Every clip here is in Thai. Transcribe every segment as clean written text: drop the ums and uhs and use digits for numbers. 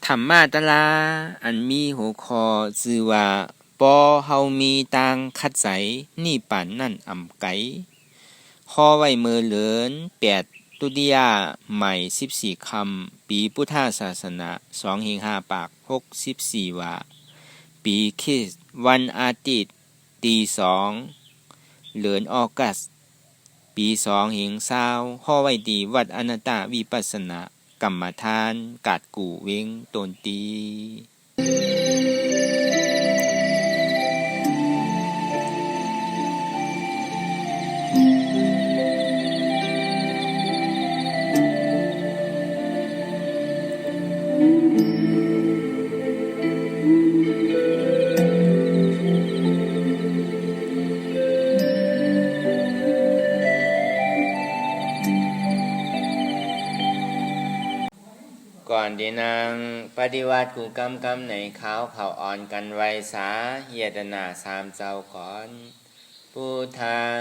ธรรมาตราอันมีหัวข้อชื่อว่าปอเฮามีต่างคัดใสนี่ปานนั่นอำไกข้อไว้มือเหลิน8ตุติยาใหม่14คำปีพุทธศาสนา2-5ปาก64ว่าปีคริสต์วันอาทิตย์ตี2เหลินออกัสปี2-20ข้อไว้ดีวัดอนัตตวิปัสสนากรรมฐานกาดกู่เวงตนตีก่อนที่นางปฏิวัติกูกำในขาวเขาอ่อนกันไว้สาเยตนาสามเจ้าก่อนผู้ทาง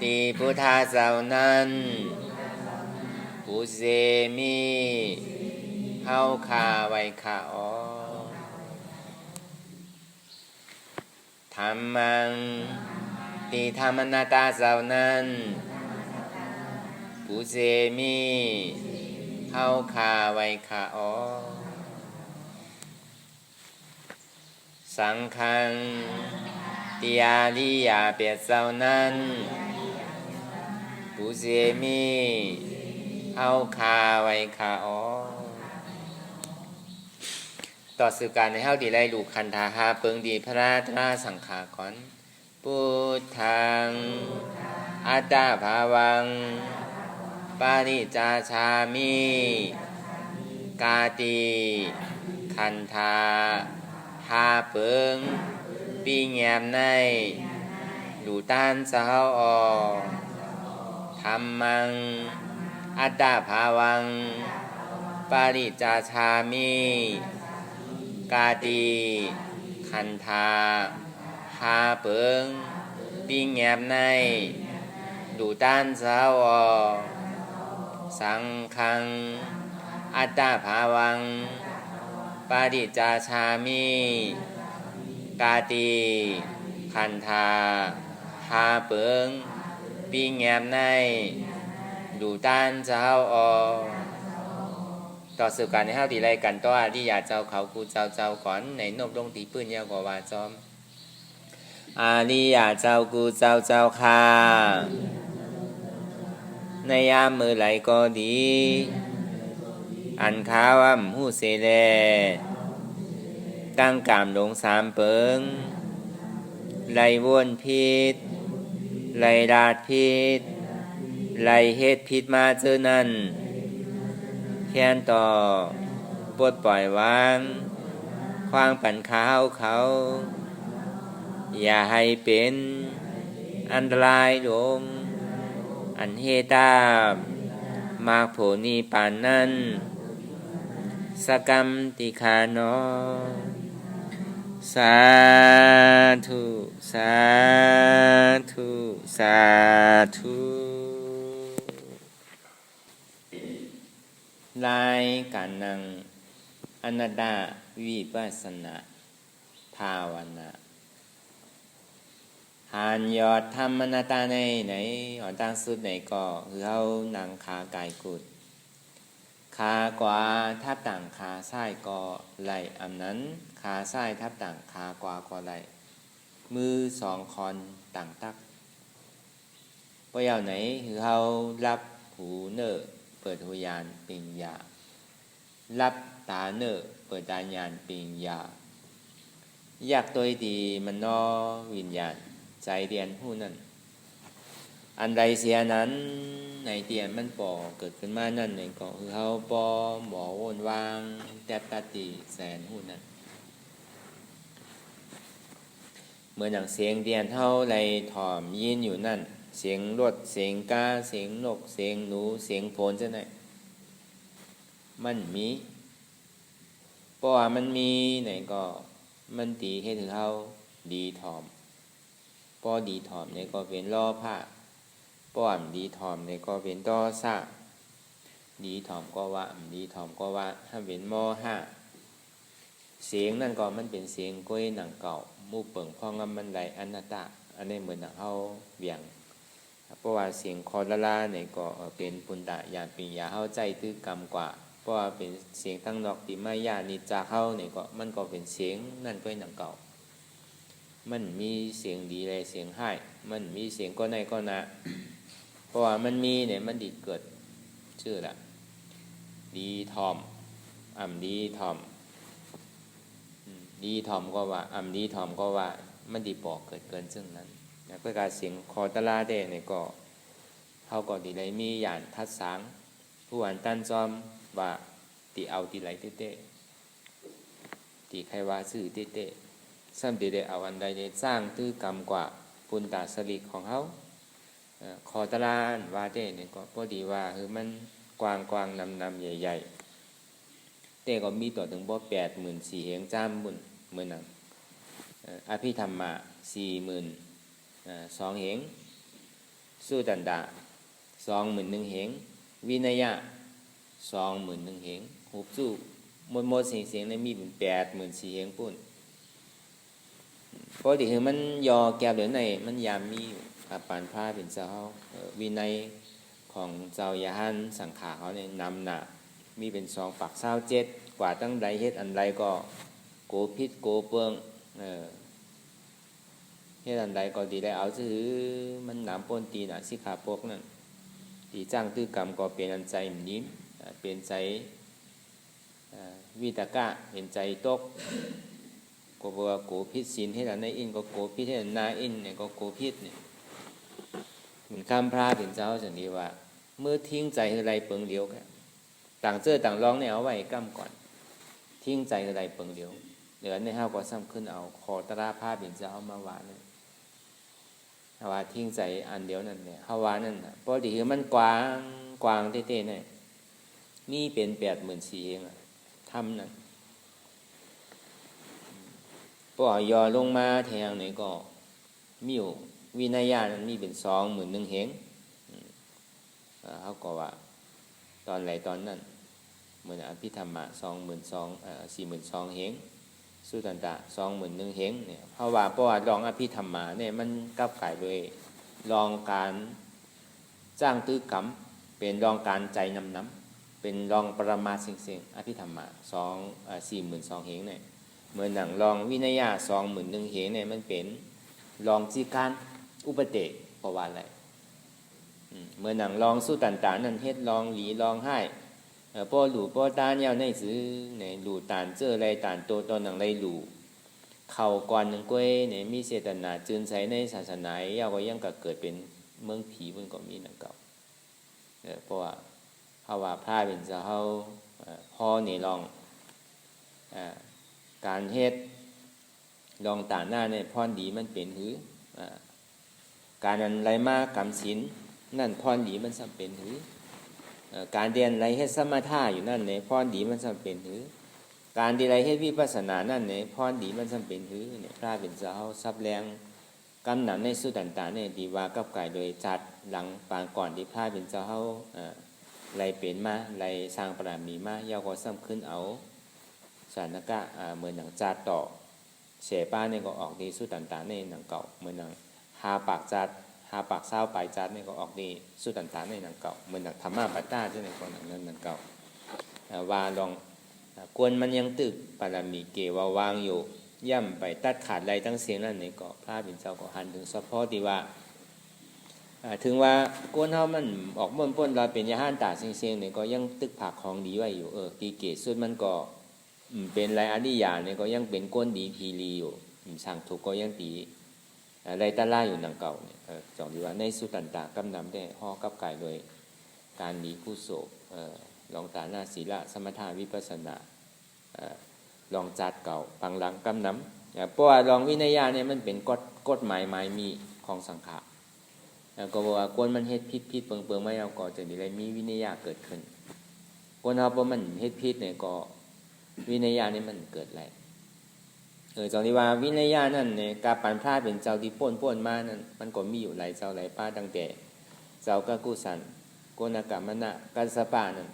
ตีผู้ทาเจ้านั้นผู้เสมีเฮาคาไว้ขาอ๋อธรรมังตีธรรมนาตาเจ้านั้นผู้เสมีเฮาคาไว้ขาอ๋อสังฆังติอาริยาเปียเจ้านั้นผู้เสมีเฮาคาไว้ขาอ๋อต่อสื่อการในเฮาดีไล่ลูกคันธาหาเปิงดีพระราตราสังขากรพุทธังอัตตาภาวังปาริจาชามิกาติคันธาหาเปิงปีแงมในดูตานเจ้าออธรรมังอัตตาภาวังปาริจาชามิกาติคันธาหาเปิงปีแงมในดูตานเจ้าออสังฆังอัตตาภาวังปาริจาชามิกาติคันธาหาเปิงปีแงมในดูตานเจ้าออต่อสืบการในเฮาดีไรกันต่ออริยาเจ้าเขากูเจ้าก่อนในนบลงตีปืนยาวกว่าจอมอาริยาเจ้ากูเจ้าค่ะในยามมือไหลก็ดีอันข้าวหูเสเลตั้งกามลงสามเปิงไล่วนพิษไล่ดาดพิษไล่เฮ็ดพิษมาเจอนั้นแค้นต่อปลดปล่อยวางควางปั่นข้าวเขาอย่าให้เป็นอันตรายลงอันเฮตามากโผนีปานนั้นสกรรมติคานอสาธุสาธุสาธุรายการนั่งอนัตตวิปัสสนาภาวนาหานยอดธรรมนาตาในไหนหอนตั้งสุดไหนก็คือเขานั่งขากายกุดขาขวาทับต่างขาซ้ายก็ไหลอันนั้นขาซ้ายทับต่างขาขวาก็ไหลมือสองคอนต่างตักพอยาวไหนคือเขารับหูเนอเปิดหูยานปิงยารับตาเนอเปิดตาญาณปิงยาอยากตัวดีมันนอวิญญาณใจเดียนผู้นั้นอันใดเสียนั้นในเตียนมันปอเกิดขึ้นมานั่นในก็คือเขาปอหมอวนวางแตบตาตีแสนผู้นั้นเหมือนอย่างเสียงเดียนเท่าไรถ่อมยินอยู่นั่นเสียงรถเสียงกาเสียงนกเสียงหนูเสียงโผล่จะไหนมันมีเพราะว่ามันมีไหนก็มันตีให้ถึงเขาดีถ่อมปอดีถ่อมในก็เป็นล่อผ้าป้อนดีถ่อมในก็เป็นต่อซะ ดีถ่อมก็ว่าดีถ่อมก็ว่าถ้าเป็นมห้าเสียงนั่นก็มันเป็นเสียงก้อยหนังเก่ามู่เปิงพ่องมันไหลอนัตตาอันนี้เหมือนหนังเฮาเบี่ยงเพราะว่าเสียงคอละลาเนี่ยก็เป็นปุณตะยานปิญญาเฮาใจตื้อกรรมกว่าเพราะว่าเป็นเสียงทั้งนอกที่ไม่ยานิจาเฮาเนี่ยก็มันก็เป็นเสียงนั่นก้อยหนังเก่ามันมีเสียงดีเลยเสียงให้มันมีเสียงก็ในก็นะเพราะว่ามันมีเนี่ยมันดีเกิดชื่อละดีทอมดีทอมดีทอมก็ว่าดีทอมก็ว่ามันดีปอกเกิดเกินซึ่งนั้นเพื่อการเสียงคอตะลาเดเนี่ยก็เขาก็ดีเลยมีหยานทัดสางผู้อ่านตั้นจอมว่าตีเอาตีไหลเต้ตีใครว่าซื่อเต้ซ้ำตีได้เอาอันใดได้สร้างตื้อกรรมกว่าปุณตาสลิกของเขาคอตะลาว่าเต้เนี่ยก็พอดีว่าคือมันกวางนำใหญ่ๆเต้ก็มีต่อถึงบ่84,000เหงจ้ามบุญเมื่อนั้นอภิธรรมะ42,000เหงสู้ตันดา21,000เหงวินัยะ21,000เหงหุบสู้หมดเสียงในมีเป็น84,000เหงปุ่นเพราะที่คือมันยอแก้วเหลือในมันยามมีปานพระเป็นเจ้าวินัยของเจ้ายาหันสังขาเขาเนี่ยนำหนามีเป็น2 ปัก27กว่าตั้งใดเฮ็ดอันใดก็โกพิษโกเปิงเฮ็ดอันใดก็ดีได้เอาซื่อมันหนามปนตีน่ะสิขาปกนั่นตีจ้างตื้อกรรมก็เป็นอันใจนิ่มเป็นใจวิตกะเป็นใจตกก็บอกว่าโกพิษศีลเฮ็ดอันใดอินก็โกพิษเฮ็ดอันนาอินเนี่ยก็โกพิษเนี่ยเหมือนคำพระเป็นเจ้าจังนี้ว่าเมื่อทิ้งใจคือไรเปิงเดียวแค่ต่างเจอต่างร้องเนี่ยเอาไว้กั้มก่อนทิ้งใจคือไรเปิงเดียวเหลือในห้าก็ซ้ำขึ้นเอาคอตราผ้าเป็นเจ้ามาว่าเนี่ยว่าทิ้งใจอันเดียวนั่นเนี่ยเฮาว่านั่นน่ะเพราะดีคือมันกว้างเต้ๆเนี่ยมีเป็น84,000เองทำนั่นพอยอลงมาแทงนี่ก็มีอยู่วินัยะนั้นมีเป็น21,000เหงเขาก็ว่าตอนไหนตอนนั้นเหมือนอภิธรรมะ42,000 เหงสุตันตะ21,000เหงเนี่ยเพราะว่าลองอภิธรรมะเนี่ยมันกับไก่โดยลองการจ้างตื้อกรรมเป็นลองการใจน้ำเป็นลองปรมาสิ่งอภิธรรมะ42,000เหงเนี่ยเหมือนหนังลองวินัยะ21,000เหงเนี่ยมันเป็นลองจีการอุปเตะเพราะว่าอะไรเมื่อหนังลองสู้ตันตานั่นเฮ็ดลองหลีลองให้ป้อหลู่ป้อตานยาวในซื้อในหลู่ตานเจอไรตานโตตอนหนังไรหลู่เข่าก่อนหนึ่งก้วยในมีเจตนาจืนใสในศาสนาเยาวก็ยังก็เกิดเป็นเมืองผีมันก็มีนั่นเก่าเพราะว่าเขาว่าพระเป็นเจ้าเขาพ่อนี่ลองการเฮ็ดลองตานหน้าเนี่ยพรดีมันเป็นหือการนั้นไรมากกรรมศีลนั่นพรดีมันจำเป็นหือการเรียนไรเฮ็ดสมถะอยู่นั่นเนี่ยพรดีมันจำเป็นหือการดีไรเฮ็ดวิปัสสนานั่นเนี่ยพรดีมันจำเป็นหือเนี่ยพระเป็นเจ้าซับแรงกำหนันในสุตันตาเนี่ยดีว่ากับไก่โดยจัดหลังปางก่อนที่พระเป็นเจ้าไรเป็นมาไรสร้างปรามีมาเยาวก็ซ้ำขึ้นเอาสานกะเหมือนหนังจัดต่อเฉป้าเนี่ยก็ออกดีสุตันตาในหนังเก่าเหมือนหนังหาปากจัดหาปากเศร้าปลายจัดเนี่ยก็ออกดีสุตันตาในหนังเก่าเหมือนหนังธรรมะปัตตาใช่ไหมคนหนังนั้นหนังเก่าว่าลองกวนมันยังตึกปรามีเกว่าวางอยู่ย่ำไปตัดขาดไรตั้งเสียงนั่นเนี่ยก็พระเป็นเจ้าก็หันถึงเฉพาะที่ว่าถึงว่ากวนเฮามันออกม่วนป้นเราเป็นยาห้านตาเสียงๆเนี่ยก็ยังตึกผักของดีไว้อยู่ตีเกศสุดมันก็เป็นไรอริยาเนี่ยก็ยังเป็นก้นดีพีรีอยู่สั่งถูกก็ยังตีไรตะล่าอยู่นังเก่าเนี่ยจองดีว่าในสุตันตากำนำได้ห่อกับกายโดยการดีกุศลลองตาหน้าศีลสมถะวิปัสสนาลองจัดเก่าปังหลังกำนำเพราะว่าลองวินัยะเนี่ยมันเป็นกฎหมายมีของสังขารก็บอกว่าก้นมันเฮ็ดพิษเปิงไม่เอาก่อจะมีอะไรมีวินัยะเกิดขึ้นก้นเอาเพราะมันเฮ็ดพิษเนี่ยก็วินัยะนี่มันเกิดอะไรจองที่ว่าวินัยะนั่นเนี่ยการปันพระเป็นเจ้าที่ป้นมานั่นมันก็มีอยู่หลายเจ้าหลายป้าตั้งแต่เจ้าก็กุสันโกนากามนะกัสปะนั่น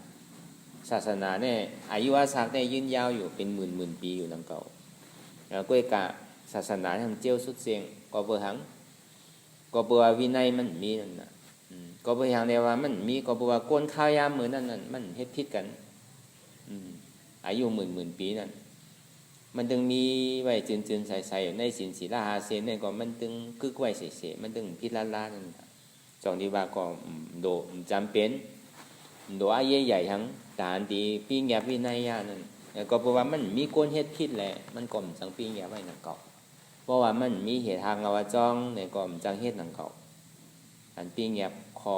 ศาสนาเนี่ยอายุอาศักเนี่ยยืนยาวอยู่เป็นหมื่นปีอยู่ดังเก่าแล้วก็กะศาสนาทำเจียวสุดเสียงก็เบอร์หังก็เบอร์วินัยมันมีนั่นน่ะก็เบอร์หังเนี่ยว่ามันมีก็เบอร์ว่าก้นข้าวยามมือนั่นมันเฮ็ดผิดกันอายุหมื่นปีนั่นมันจึงมีไว้จืนใส่ในศีลศีลหาเสนเนี่ยก็มันจึงกึกไว้เสๆมันจึงพิษล้านั่นจองดีว่าก็โดจำเป็นโดอาเย่ใหญ่ทั้งตานที่ปีแงบวินัยยานั่นก็เพราะว่ามันมีก้นเฮ็ดผิดแหละมันก็มจังปีแงบไว้นั่นเก่าเพราะว่ามันมีเหตุทางเราจ้องในก็มจังเฮ็ดนั่นเก่าอันปีแงบคอ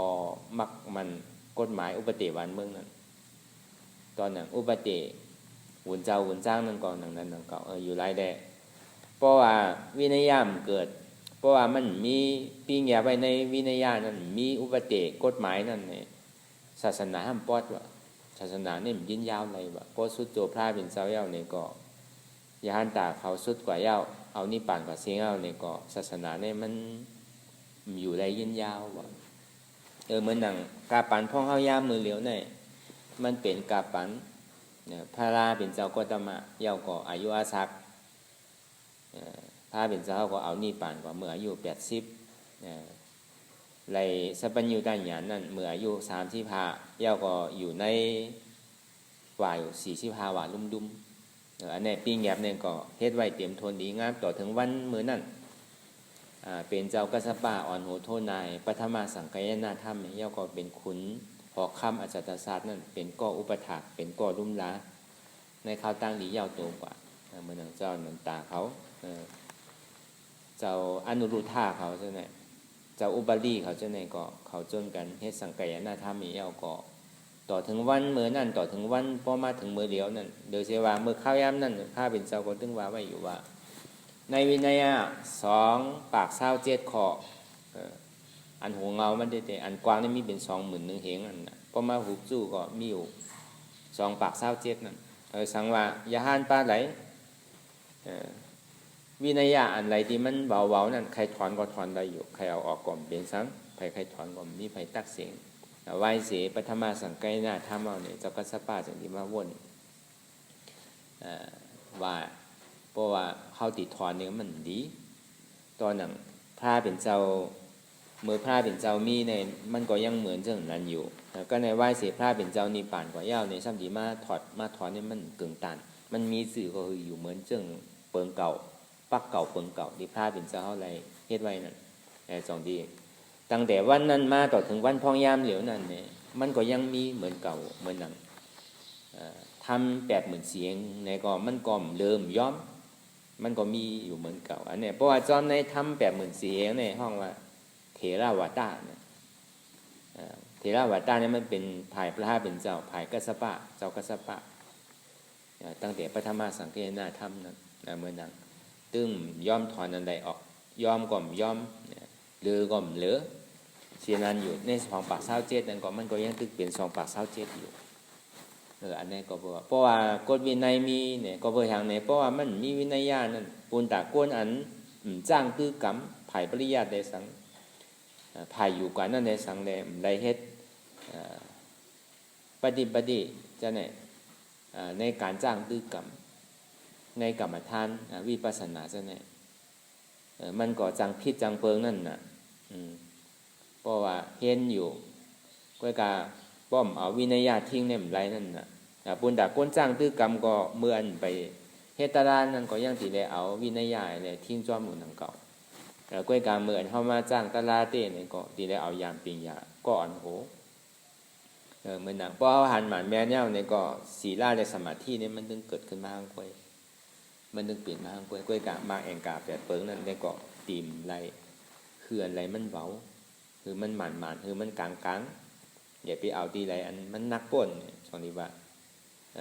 มักมันกฎหมายอุปเตวันเมืองนั้นตอนนั้นอุปเตหุ่นเจ้าหุ่นจ้างนั่นก่อนนั้นก่อนอยู่ไรแดเพราะว่าวินัยยามเกิดเพราะว่ามันมีปีแงไว้ในวินัยยานั้นมีอุปเตกฎหมายนั่นเนี่ยศาสนาห้ามปอดว่าศาสนาเนี่ยมันยืนยาวเลยว่าเพราะสุดโจพระเป็นเจ้าเย้าเนี่ยก็ยาหันตาเขาสุดกว่าเย้าเอานี่ป่านกว่าเสียงเย้าเนี่ยก็ศาสนาเนี่ยมันอยู่ได้ยืนยาวว่าเหมือนหนังกาปันพ่องเฮายามมือเหลียวเนี่ยมันเป็นกาปันพระราเป็นเจ้าก็ตมะเย้าก็อายุอาศักพระเป็นเจ้าก็เอานี่ป่านกว่าเมื่ออายุ80ไรสัพพัญญูตาญาณนั่นเมื่ออายุ35เย้าก็อยู่ในว่าอยู่45ว่าลุ่มๆอันนี้ปีแงบเนี่ยก็เฮ็ดไว้เตรียมทนดีงามต่อถึงวันมื้อนั้นเป็นเจ้ากัสสปะอ่อนโหโทนายปฐมสังคายนาธรรมเย้าก็เป็นขุนหอกคำอาจารย์ศาสตร์นั่นเป็นก่ออุปถากเป็นก่อลุ่มล้าในข้าวตั้งหลียาวโตกว่าเมื่อนั้นเจ้านันตาเขาเจ้าอนุรุทธาเขาเจ้าไหนเจ้าอุบาลีเขาเจ้าไหนก็เขาจนกันเฮ็ดสังกัยนาธรรมมีเย้าก็ต่อถึงวันเมื่อนั่นต่อถึงวันพอมาถึงมื้อเดียวนั่นโดยเฉพาะเมื่อข้าวยามนั่นข้าเป็นเจ้าก็ตึงว่าไว้อยู่ว่าในวินัย2ปาก27ข้ออันหัวเงามันได้อันกว้างนี่มีเป็น21,000เหงอันน่ะพอมาหุบจู่ก็มีอยู่2ปาก27นั่นสังว่าอย่าหานปลาไหลวินัยอันไรที่มันเบาๆนั่นใครถอนก็ถอนได้อยู่ใครเอาออกก่อนเป็นสังใครถอนก็มีไผตักเสียงไหว้เสปฐมสังกัยนาธรรมเอาเนี่ยเจ้ากัสสปะจังที่มาวนว่าเพราะว่าเฮาติดถอนเนี่ยมันดีตอนนั้นพระเป็นเจ้าเมื่อพระเป็นเจ้ามีในมันก็ยังเหมือนเรื่องนั้นอยู่ก็ในไหว้เสพระเป็นเจ้านี่ป่านกว่าเย้าในซ้ำที่มาถอนนี่มันเกิงตันมันมีสื่อก็คืออยู่เหมือนเรื่องเปิงเก่าปักเก่าเปิงเก่าที่พระเป็นเจ้าเฮาไรเฮ็ดไว้นั่นสองดีตั้งแต่วันนั้นมาต่อถึงวันพ้องยามเหลียวนั่นเนี่ยมันก็ยังมีเหมือนเก่าเหมือนนั้นทำ80,000เสียงในก็มันก็เริ่มย้อมมันก็มีอยู่เหมือนเก่าอันนี้เพราะว่าจอมในทำ80,000เสียงในห้องว่าเถราวาตาเนี่ยเถราวาตาเนี่ยมันเป็นภายพระเป็นเจ้าภายกัสสปะเจ้ากัสสปะตั้งแต่ปฐมสังกัยนาธรรมนั้นเมื่อนั้นตึ้งย้อมถอนอันใดออกย้อมก่อมย้อมเลือก่อมเหลือเสียนั้นอยู่ใน2ปาก27นั่นก็มันก็ยังตึกเป็น2ปาก27อยู่อันนี้ก็เพราะว่ากฎวินัยมีเนี่ยก็บ่อย่างเนี่ยเพราะว่ามันมีวินัยญาณนั่นปูนตากวนอันจ้างคือกรรมภายปริยัติได้สังภายอยู่กว่านั้นได้สังได้เฮ็ดปฏิจะเนี่ยในการจ้างคือกรรมในกรรมฐานวิปัสสนาจะเนี่ยมันก็จังพิษจังเพิงนั่นน่ะเพราะว่าเห็นอยู่ก็กะป้อมเอาวินัยญาณทิ้งในไรนั่นน่ะปุณดาก้นจ้างตื้อกรรมก็เมื่อนไปเฮตรานั่นก็ยังติได้เอาวินัยญาณเนี่ยทิ้งจอมหมุนทางเก่าแล้วก็การเมื่อนเข้ามาจ้างตลาเต้เนี่ยก็ติได้เอายามปิงยาก็อ่อนโหเหมือนหนังเพราะหันหมันแม่เนี่ยเนี่ยก็ศีลาในสมาธิเนี่ยมันถึงเกิดขึ้นมาข้างกล้วยมันถึงเปลี่ยนมาข้างกล้วยกะมาแองกาแบบเปิงนั่นได้ก็ตีมไรคืออะไรมันเบาคือมันหมันคือมันกลางอย่าไปเอาตีไรอันมันนักป่นสองนี้ว่า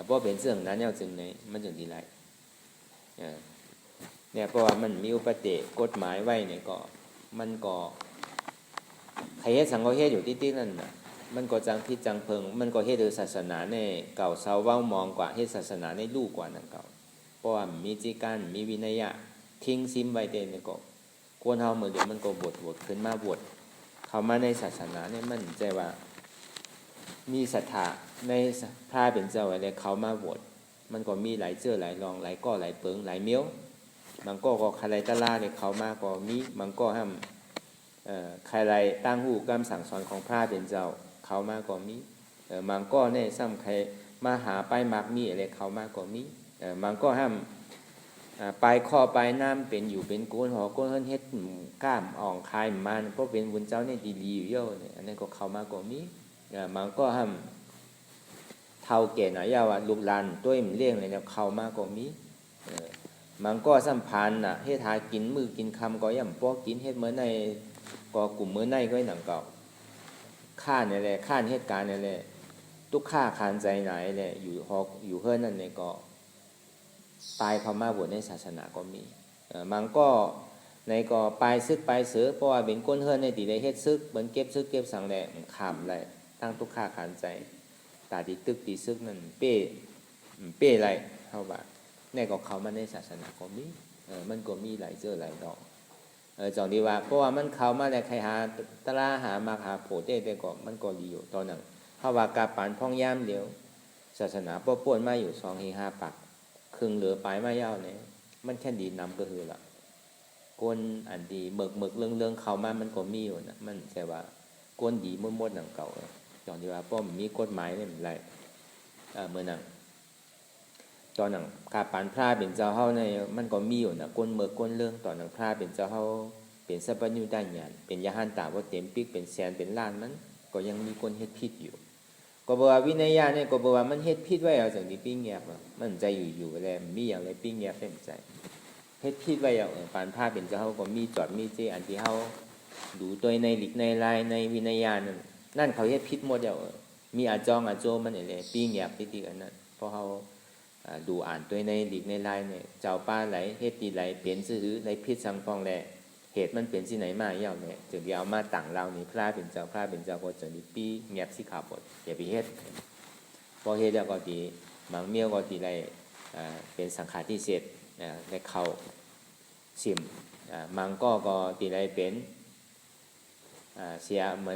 เพราะเป็นเรื่องนั้นเนี่ยจึงในมันจึงดีไรเนี่ยเพราะว่ามันมีอุปเตกฎหมายไว้เนี่ยก็มันก็ใครเฮ็ดสังฆเฮ็ดอยู่ที่นั่นน่ะมันก็จังพิษจังเพิงมันก็เฮ็ดโดยศาสนาในเก่าเซาเว้ามองกว่าเฮ็ดศาสนาในลูกกว่านั่นเก่าเพราะว่ามีจิการมีวินัยะทิ้งซิมไว้เด่นเนี่ยก็ควรเฮาเหมือนเดี๋ยวมันก็บวชขึ้นมาบวชเข้ามาในศาสนาเนี่ยมันใจว่ามีศรัทธา ในพระเป็นเจ้าอะไรเขามาบวชมันก็มีหลายเจ้าหลายรองหลายก้อหลายเปิงหลายเมี้ยวมันก็ใครไรตะล่าเนี่ยเขามาก็มีมันก็ห้ามใครไรตั้งหูกำสั่งสอนของพระเป็นเจ้าเขามาก็มีมันก็เนี่ยซ้ำใครมาหาไปมักมีอะไรเขามาก็มีมันก็ห้ามปลายคอปลายน้ำเป็นอยู่เป็นโกนหอโกนเฮ็ดกล้ามอ่องคายมันเพราะเป็นบุญเจ้าเนี่ยดีๆอยู่เยอะเนี่ยอันนี้ก็เขามาก็มีมันก็ห้ามเท่าแก่หน่อยยาวลูกหลานตัวมันเลี้ยงเลยเนี่ยเขามาก็มีมันก็สัมพันธ์เฮ็ดหากินมือกินคำก็ย่ำพอกินเฮ็ดเมื่อในก็กลุ่มเมื่อในก็หนังเก่าข้าเนี่ยแหละข้าเหตุการณ์เนี่ยแหละทุกข้าคานใจไหนเนี่ยอยู่เฮือนนั่นเนี่ยก็ตายเขามาบวชในศาสนาก็มีมันก็ในก็ไปซึกไปเสือเพราะว่าเป็นก้นเฮือนในตีได้เฮ็ดซึกเหมือนเก็บซึกเก็บสังแหละขามอะไรตั้งทุกข้าคานใจตาตีตึกตีซึกนั่นเป้อะไรเท่าบ่าในก็เขามาในศาสนาก็มีมันก็มีหลายเจอหลายดอกจองดีว่าเพราะว่ามันเขามาแต่ใครหาตลาหามาหาโผล่ได้ก็มันก็ดีอยู่ตอนนั้นเพราะว่ากาปานพ่องย่ามเดียวศาสนาป้วนมาอยู่2-5 ปักครึ่งเหลือปลายมายาวเนี่ยมันแค่ดีนำก็คือละก้นอันดีเมือกเรื่องเขามามันก็มีอยู่นะมันแต่ว่าก้นดีมดหนังเก่าจองดีว่าป้อมมีกฎหมายเนี่ยมันไรเมื่อนั้นตอนนั้นกาปานพระเป็นเจ้าเฮาเนี่ยมันก็มีอยู่นะก้นเมือกก้นเรื่องตอนนั้นพระเป็นเจ้าเฮาเป็นสัพพัญญูได้ญาณเป็นยะหันตาว่าเต็มปิกเป็นแสนเป็นล้านมันก็ยังมีคนเฮ็ดผิดอยู่ก็บอกว่าวินัยญาณเนี่ยก็บอกว่ามันเฮ็ดผิดไว้เอาจังที่ปิ้งแงบมันใจอยู่ๆแล้วมีอย่างไรปิ้งแงบเต็มใจเฮ็ดผิดไว้เอาปานพระเป็นเจ้าเฮาก็มีจอดมีเจอันที่เฮาดูตัวในหลีกในลายในวินัยญาณนั่นเขาเฮ็ดผิดหมดแล้วมีอาจองอาโจมันนี่แหละปิ้งแงบติๆอันนั้นเพราะเฮาดูอ่านตัวในหลีกในลายเนี่ยเจ้าป้าไหลเฮ็ดดีไหลเปลี่ยนซื่อไหลผิดสังฟองแลเหตุมันเป็นที่ไหนมาเย่าเนี่ยจึงเอามาตั้งเรานี่พระเป็นเจ้าก็จะมีปีเงียบสิขาบดอย่าไปเฮ็ดพอเฮ็ดแล้วก็ดีมังเมียวก็ดีไรเป็นสังขารที่เสร็จในเขาชิมมังก็ดีไรเป็นเสียเหมือน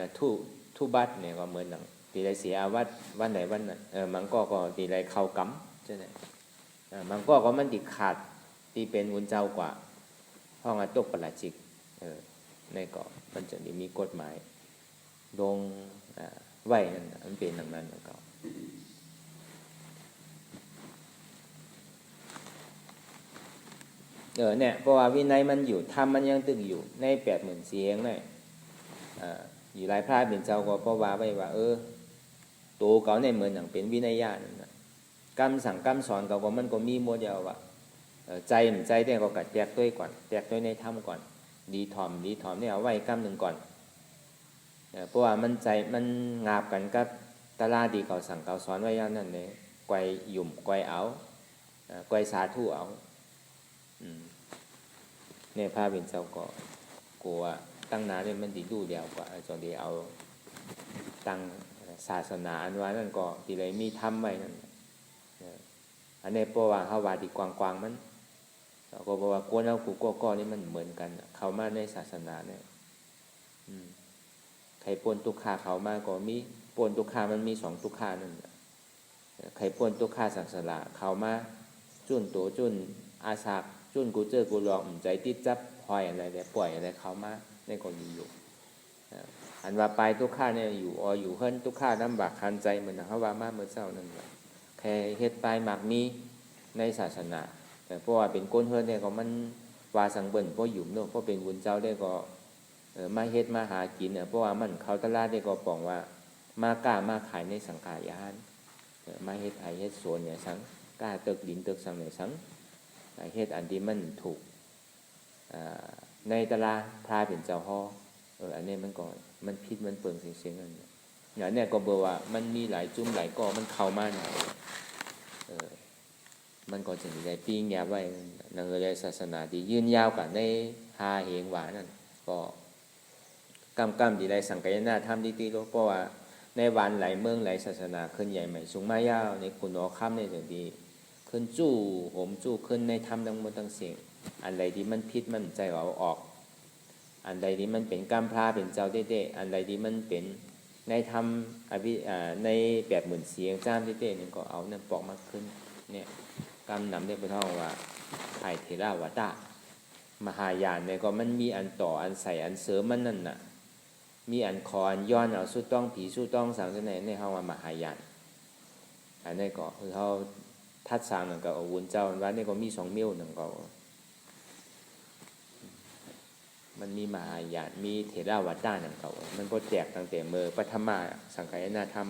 ทุบัตเนี่ยก็เหมือนหนังดีไรเสียวัดวันไหนวันนั้นมังก็ดีไรเข้ากำใช่ไหมมังก็มันติดขาดที่เป็นวุ้นเจ้ากว่าห้องตกประหลาดจิกในเกาะมันจะมีกฎหมายลงไว้นั่นมันเป็นอย่างนั้นเก่าเนี่ยเพราะว่าวินัยมันอยู่ธรรมมันยังตึงอยู่ใน80,000เสียงเนี่ยอยู่หลายพระเป็นเจ้าก็เพราะว่าไว้ว่าตัวเก่าในเหมือนอย่างเป็นวินัยญาณกรรมสั่งกรรมสอนเก่าก็มันก็มีโมเดลว่าใจมันใจแต่ก็กัดแยกด้วยก่อนแยกด้วยในธรรมก่อนดีถอมเนี่ยเอาไว้กรรมหนึ่งก่อนเพราะว่ามันใจมันงาบกันกับตลาดีเขาสั่งเขาสอนไว้ย่างนั้นเลยไกวหยุ่มไกวเอาไกวสาธุเอาเนี่ยพระเป็นเจ้าก็กลัวตั้งนานเนี่ยมันดีดูเดียวกว่าจนดีเอาตั้งศาสนาอันว่านั่นก็ทีไรมีธรรมไว้นั่นอันนี้เพราะว่าเขาว่าดีกว้างๆมันก็บอกว่ากวนเอากูก็นี่มันเหมือนกันเขามาในศาสนาเนี่ยใครปนตุกขาเขามาก็มีปนตุกขามันมี2 ตุกขานั่นใครปนตุกขาสังสละเขามาจุนโตจุนอาสาจุนกูเจอกูหลอกใจติดจับหอยอะไรเนี่ยปล่อยอะไรเขามาในก็มีอยู่อันว่าปลายตุกขาเนี่ยอยู่เฮิรนตุกขาลำบากคันใจเหมือนเขาว่ามาเมื่อเช้านั่นแหละแค่เฮ็ดปลายหมักมีในศาสนาแต่เพราะว่าเป็นก้นเฮือนเนี่ยก็มันว่าสังเบิ่นเพราะหยุ่มเนาะเพราะเป็นบุญเจ้าได้ก็มาเฮ็ดมาหากินเนี่ยเพราะว่ามันเขาตลาดได้ก็บอกว่ามากล้ามาขายในสังขารยานมาเฮ็ดไผเฮ็ดสวนเนี่ยสังกล้าตึกดินตึกสังเนี่ยสังเฮ็ดอันที่มันถูกในตลาดพระเป็นเจ้าฮ้ออันนี้มันก็มันผิดมันเปิงเสียงๆนั่นเนี่ยก็บอกว่ามันมีหลายจุ่มหลายก่อมันเข้ามาหน่อยมันก็จะมีได้ปีงแยบไว้ในเรื่องศาสนาที่ยืนยาวกันในหาเหงหวานั่นก็กำดีได้สังกัยนาธรรมดีๆเพราะว่าในวันหลายเมืองหลายศาสนาขึ้นใหญ่ใหม่สูงมายาวในคุณอค่ำในเรื่องดีขึ้นจู้โหมจู้ขึ้นในธรรมทั้งหมดทั้งสิ่งอันใดที่มันผิดมันใจเอาออกอันใดที่มันเป็นกรรมพระเป็นเจ้าเด้ๆอันใดที่มันเป็น ในทำในแบบเหมือนเสียงจ้ามที่เต้เนี่ยก็เอาเนี่ยปอกมาขึ้นเนี่ยกำนำได้ไปท่องว่าไทยเทราวาตามหายานเนี่ยก็มันมีอันต่ออันใส่อันเสริมมันนั่นน่ะมีอันคออันย้อนเอาสู้ต้องผีสู้ต้องสังในในเฮาว่ามหายานอันนี้ก็คือเขาทัดสางนั่นก็เอาวุ้นเจ้าว่านี่ก็มี2 มิ้วนั่นก็มันมีมหายานมีเทราวาตานั่นก็มันก็แจกตั้งแต่เมื่อปฐมาสังฆายนาธรรม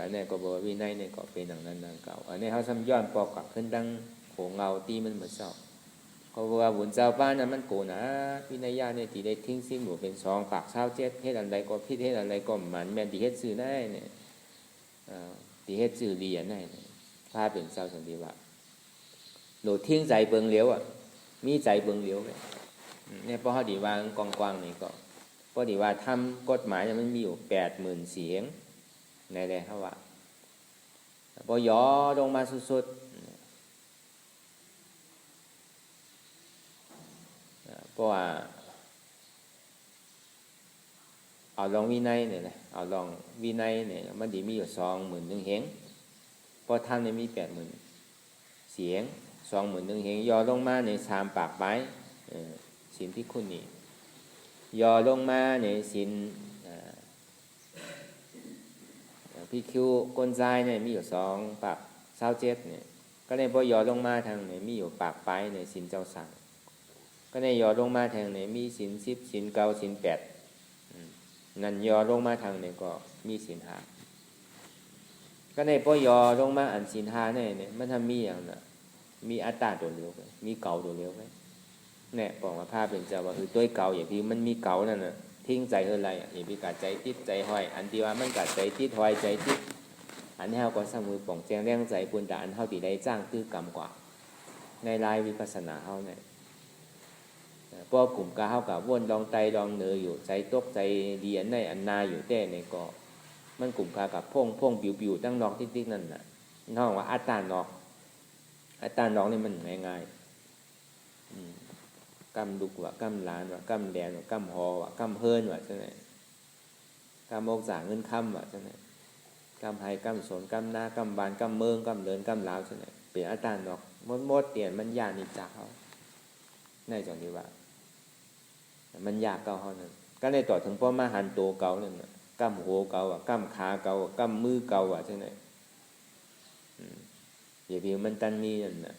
อันนี้ก็บอกวินัยเนี่ยก็เป็นอย่างนั้นนั่นเก่าอันนี้เขาซ้ำย้อนปอกกลับขึ้นดังโขงเงาตีมันเหมือนเศร้าเขาบอกว่าบุญเจ้าบ้านนั้นมันโกนะวินัยญาเนี่ยตีได้ทิ้งซิ่งหนูเป็น2 ปากเช้า7เฮ็ดอะไรก็พิเทศอะไรก็มันแม่นตีเฮ็ดสื่อได้เนี่ยตีเฮ็ดสื่อเรียนได้พาเป็นเจ้าสันติวะหนูทิ้งใจเบิงเลี้ยวมีใจเบิงเลี้ยวเลยเนี่ยพอเขาดีวางกว้างๆนี่ก็พอดีว่าทำกฎหมายมันมีอยู่80,000 เสียงในแหละเขาว่าพอย่อลงมาสุดๆเพราะว่าเอาลองวินัยเนี่ยนะเอาลองวินัยเนี่ยมันดีมีอยู่20,000 เหงพอทำเนี่ยมี80,000 เสียง20,000 เหงย่อลงมาใน3 ปากไปศีลที่คุณนี่ย่อลงมาในศีลพี่คิวก้นใจเนี่ยมีอยู่2 ปาก27เนี่ยก็ในพอย่อลงมาทางไหนมีอยู่ปากไปในศีลเจ้าสั่งก็ในย่อลงมาทางไหนมีศีล10ศีล9ศีล8นั่นย่อลงมาทางไหนก็มีศีล5ก็ในพอย่อลงมาอันศีล5เนี่ยมันทำมีอย่างน่ะมีอัตตาตัวเลี้ยวไปมีเก่าตัวเลี้ยวไปเนี่ยบอกว่าภาพเป็นเจ้าว่าคือตัวเก่าอย่างที่มันมีเก่านั่นน่ะทิ้งใจอะไรอย่างที่กัดใจติดใจห้อยอันที่ว่ามันกัดใจติดห้อยใจติดอันนี้เขาก็สมือป่องแจงแรงใจปุญตาอันเท่าที่ได้จ้างตื้อกรรมกว่าในลายวิปัสสนาเขาเนี่ยพวกกลุ่มกาเขากับวนลองไตลองเนยอยู่ใจตกใจเรียนในอันนาอยู่แต่ในก็มันกลุ่มกากับพ่งปิวตั้งนอกติ๊กนั่นน่ะน้องว่าอัตตานอกนี่มันง่ายกำดุกว่ากำลานว่ากำแดนว่ากำหอว่ากำเฮินว่าใช่ไหมกำโมกษาเงินคำว่าใช่ไหมกำไฮกำสนกำหน้ากำบานกำเมืองกำเลินกำลาวใช่ไหมเป็นอัตตานอกมดเตียนมันยานิจาเขาในจังนี้ว่ามันยากเก่าเขานั่นก็ในต่อถึงพ่อมาหันโตเก่านั่นกำหัวเก่าว่ากำขาเก่าว่ากำมือเก่าว่าใช่ไหมอย่าพิวมันตันมีนั่นน่ะ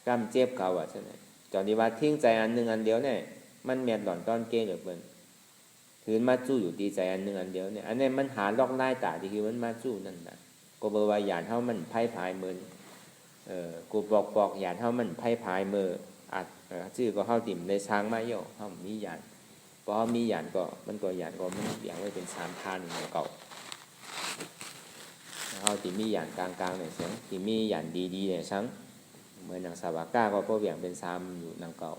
กำเจ็บเก่าว่าใช่ไหมจอนที่ว่าทิ้งใจอันหนึ่งอันเดียวเนี่ยมันเมียดหล่อนต้อนเกลือเบิ่นถือมาจู้อยู่ดีใจอันหนึ่งอันเดียวเนี่ยอันนี้มันหาล็อกไล่ตาที่คือมันมาจู้นั่นน่ะก็เบอร์ว่าหยาดเท่ามันไพ่พายมือกูบอกหยาดเท่ามันไพ่พายมืออัดชื่อก็เข้าติ่มในช้างมาโย่เข้ามีหยาดพอมีหยาดก็มันก็หยาดก็มันอย่างไว้เป็น3 พันเก่าเข้าติ่มมีหยาดกลางๆเนี่ยเสียงติ่มมีหยาดดีๆเนี่ยช้างเหมือนนางสาวก้าก็พอเบี่ยงเป็น3อยู่นางเก่า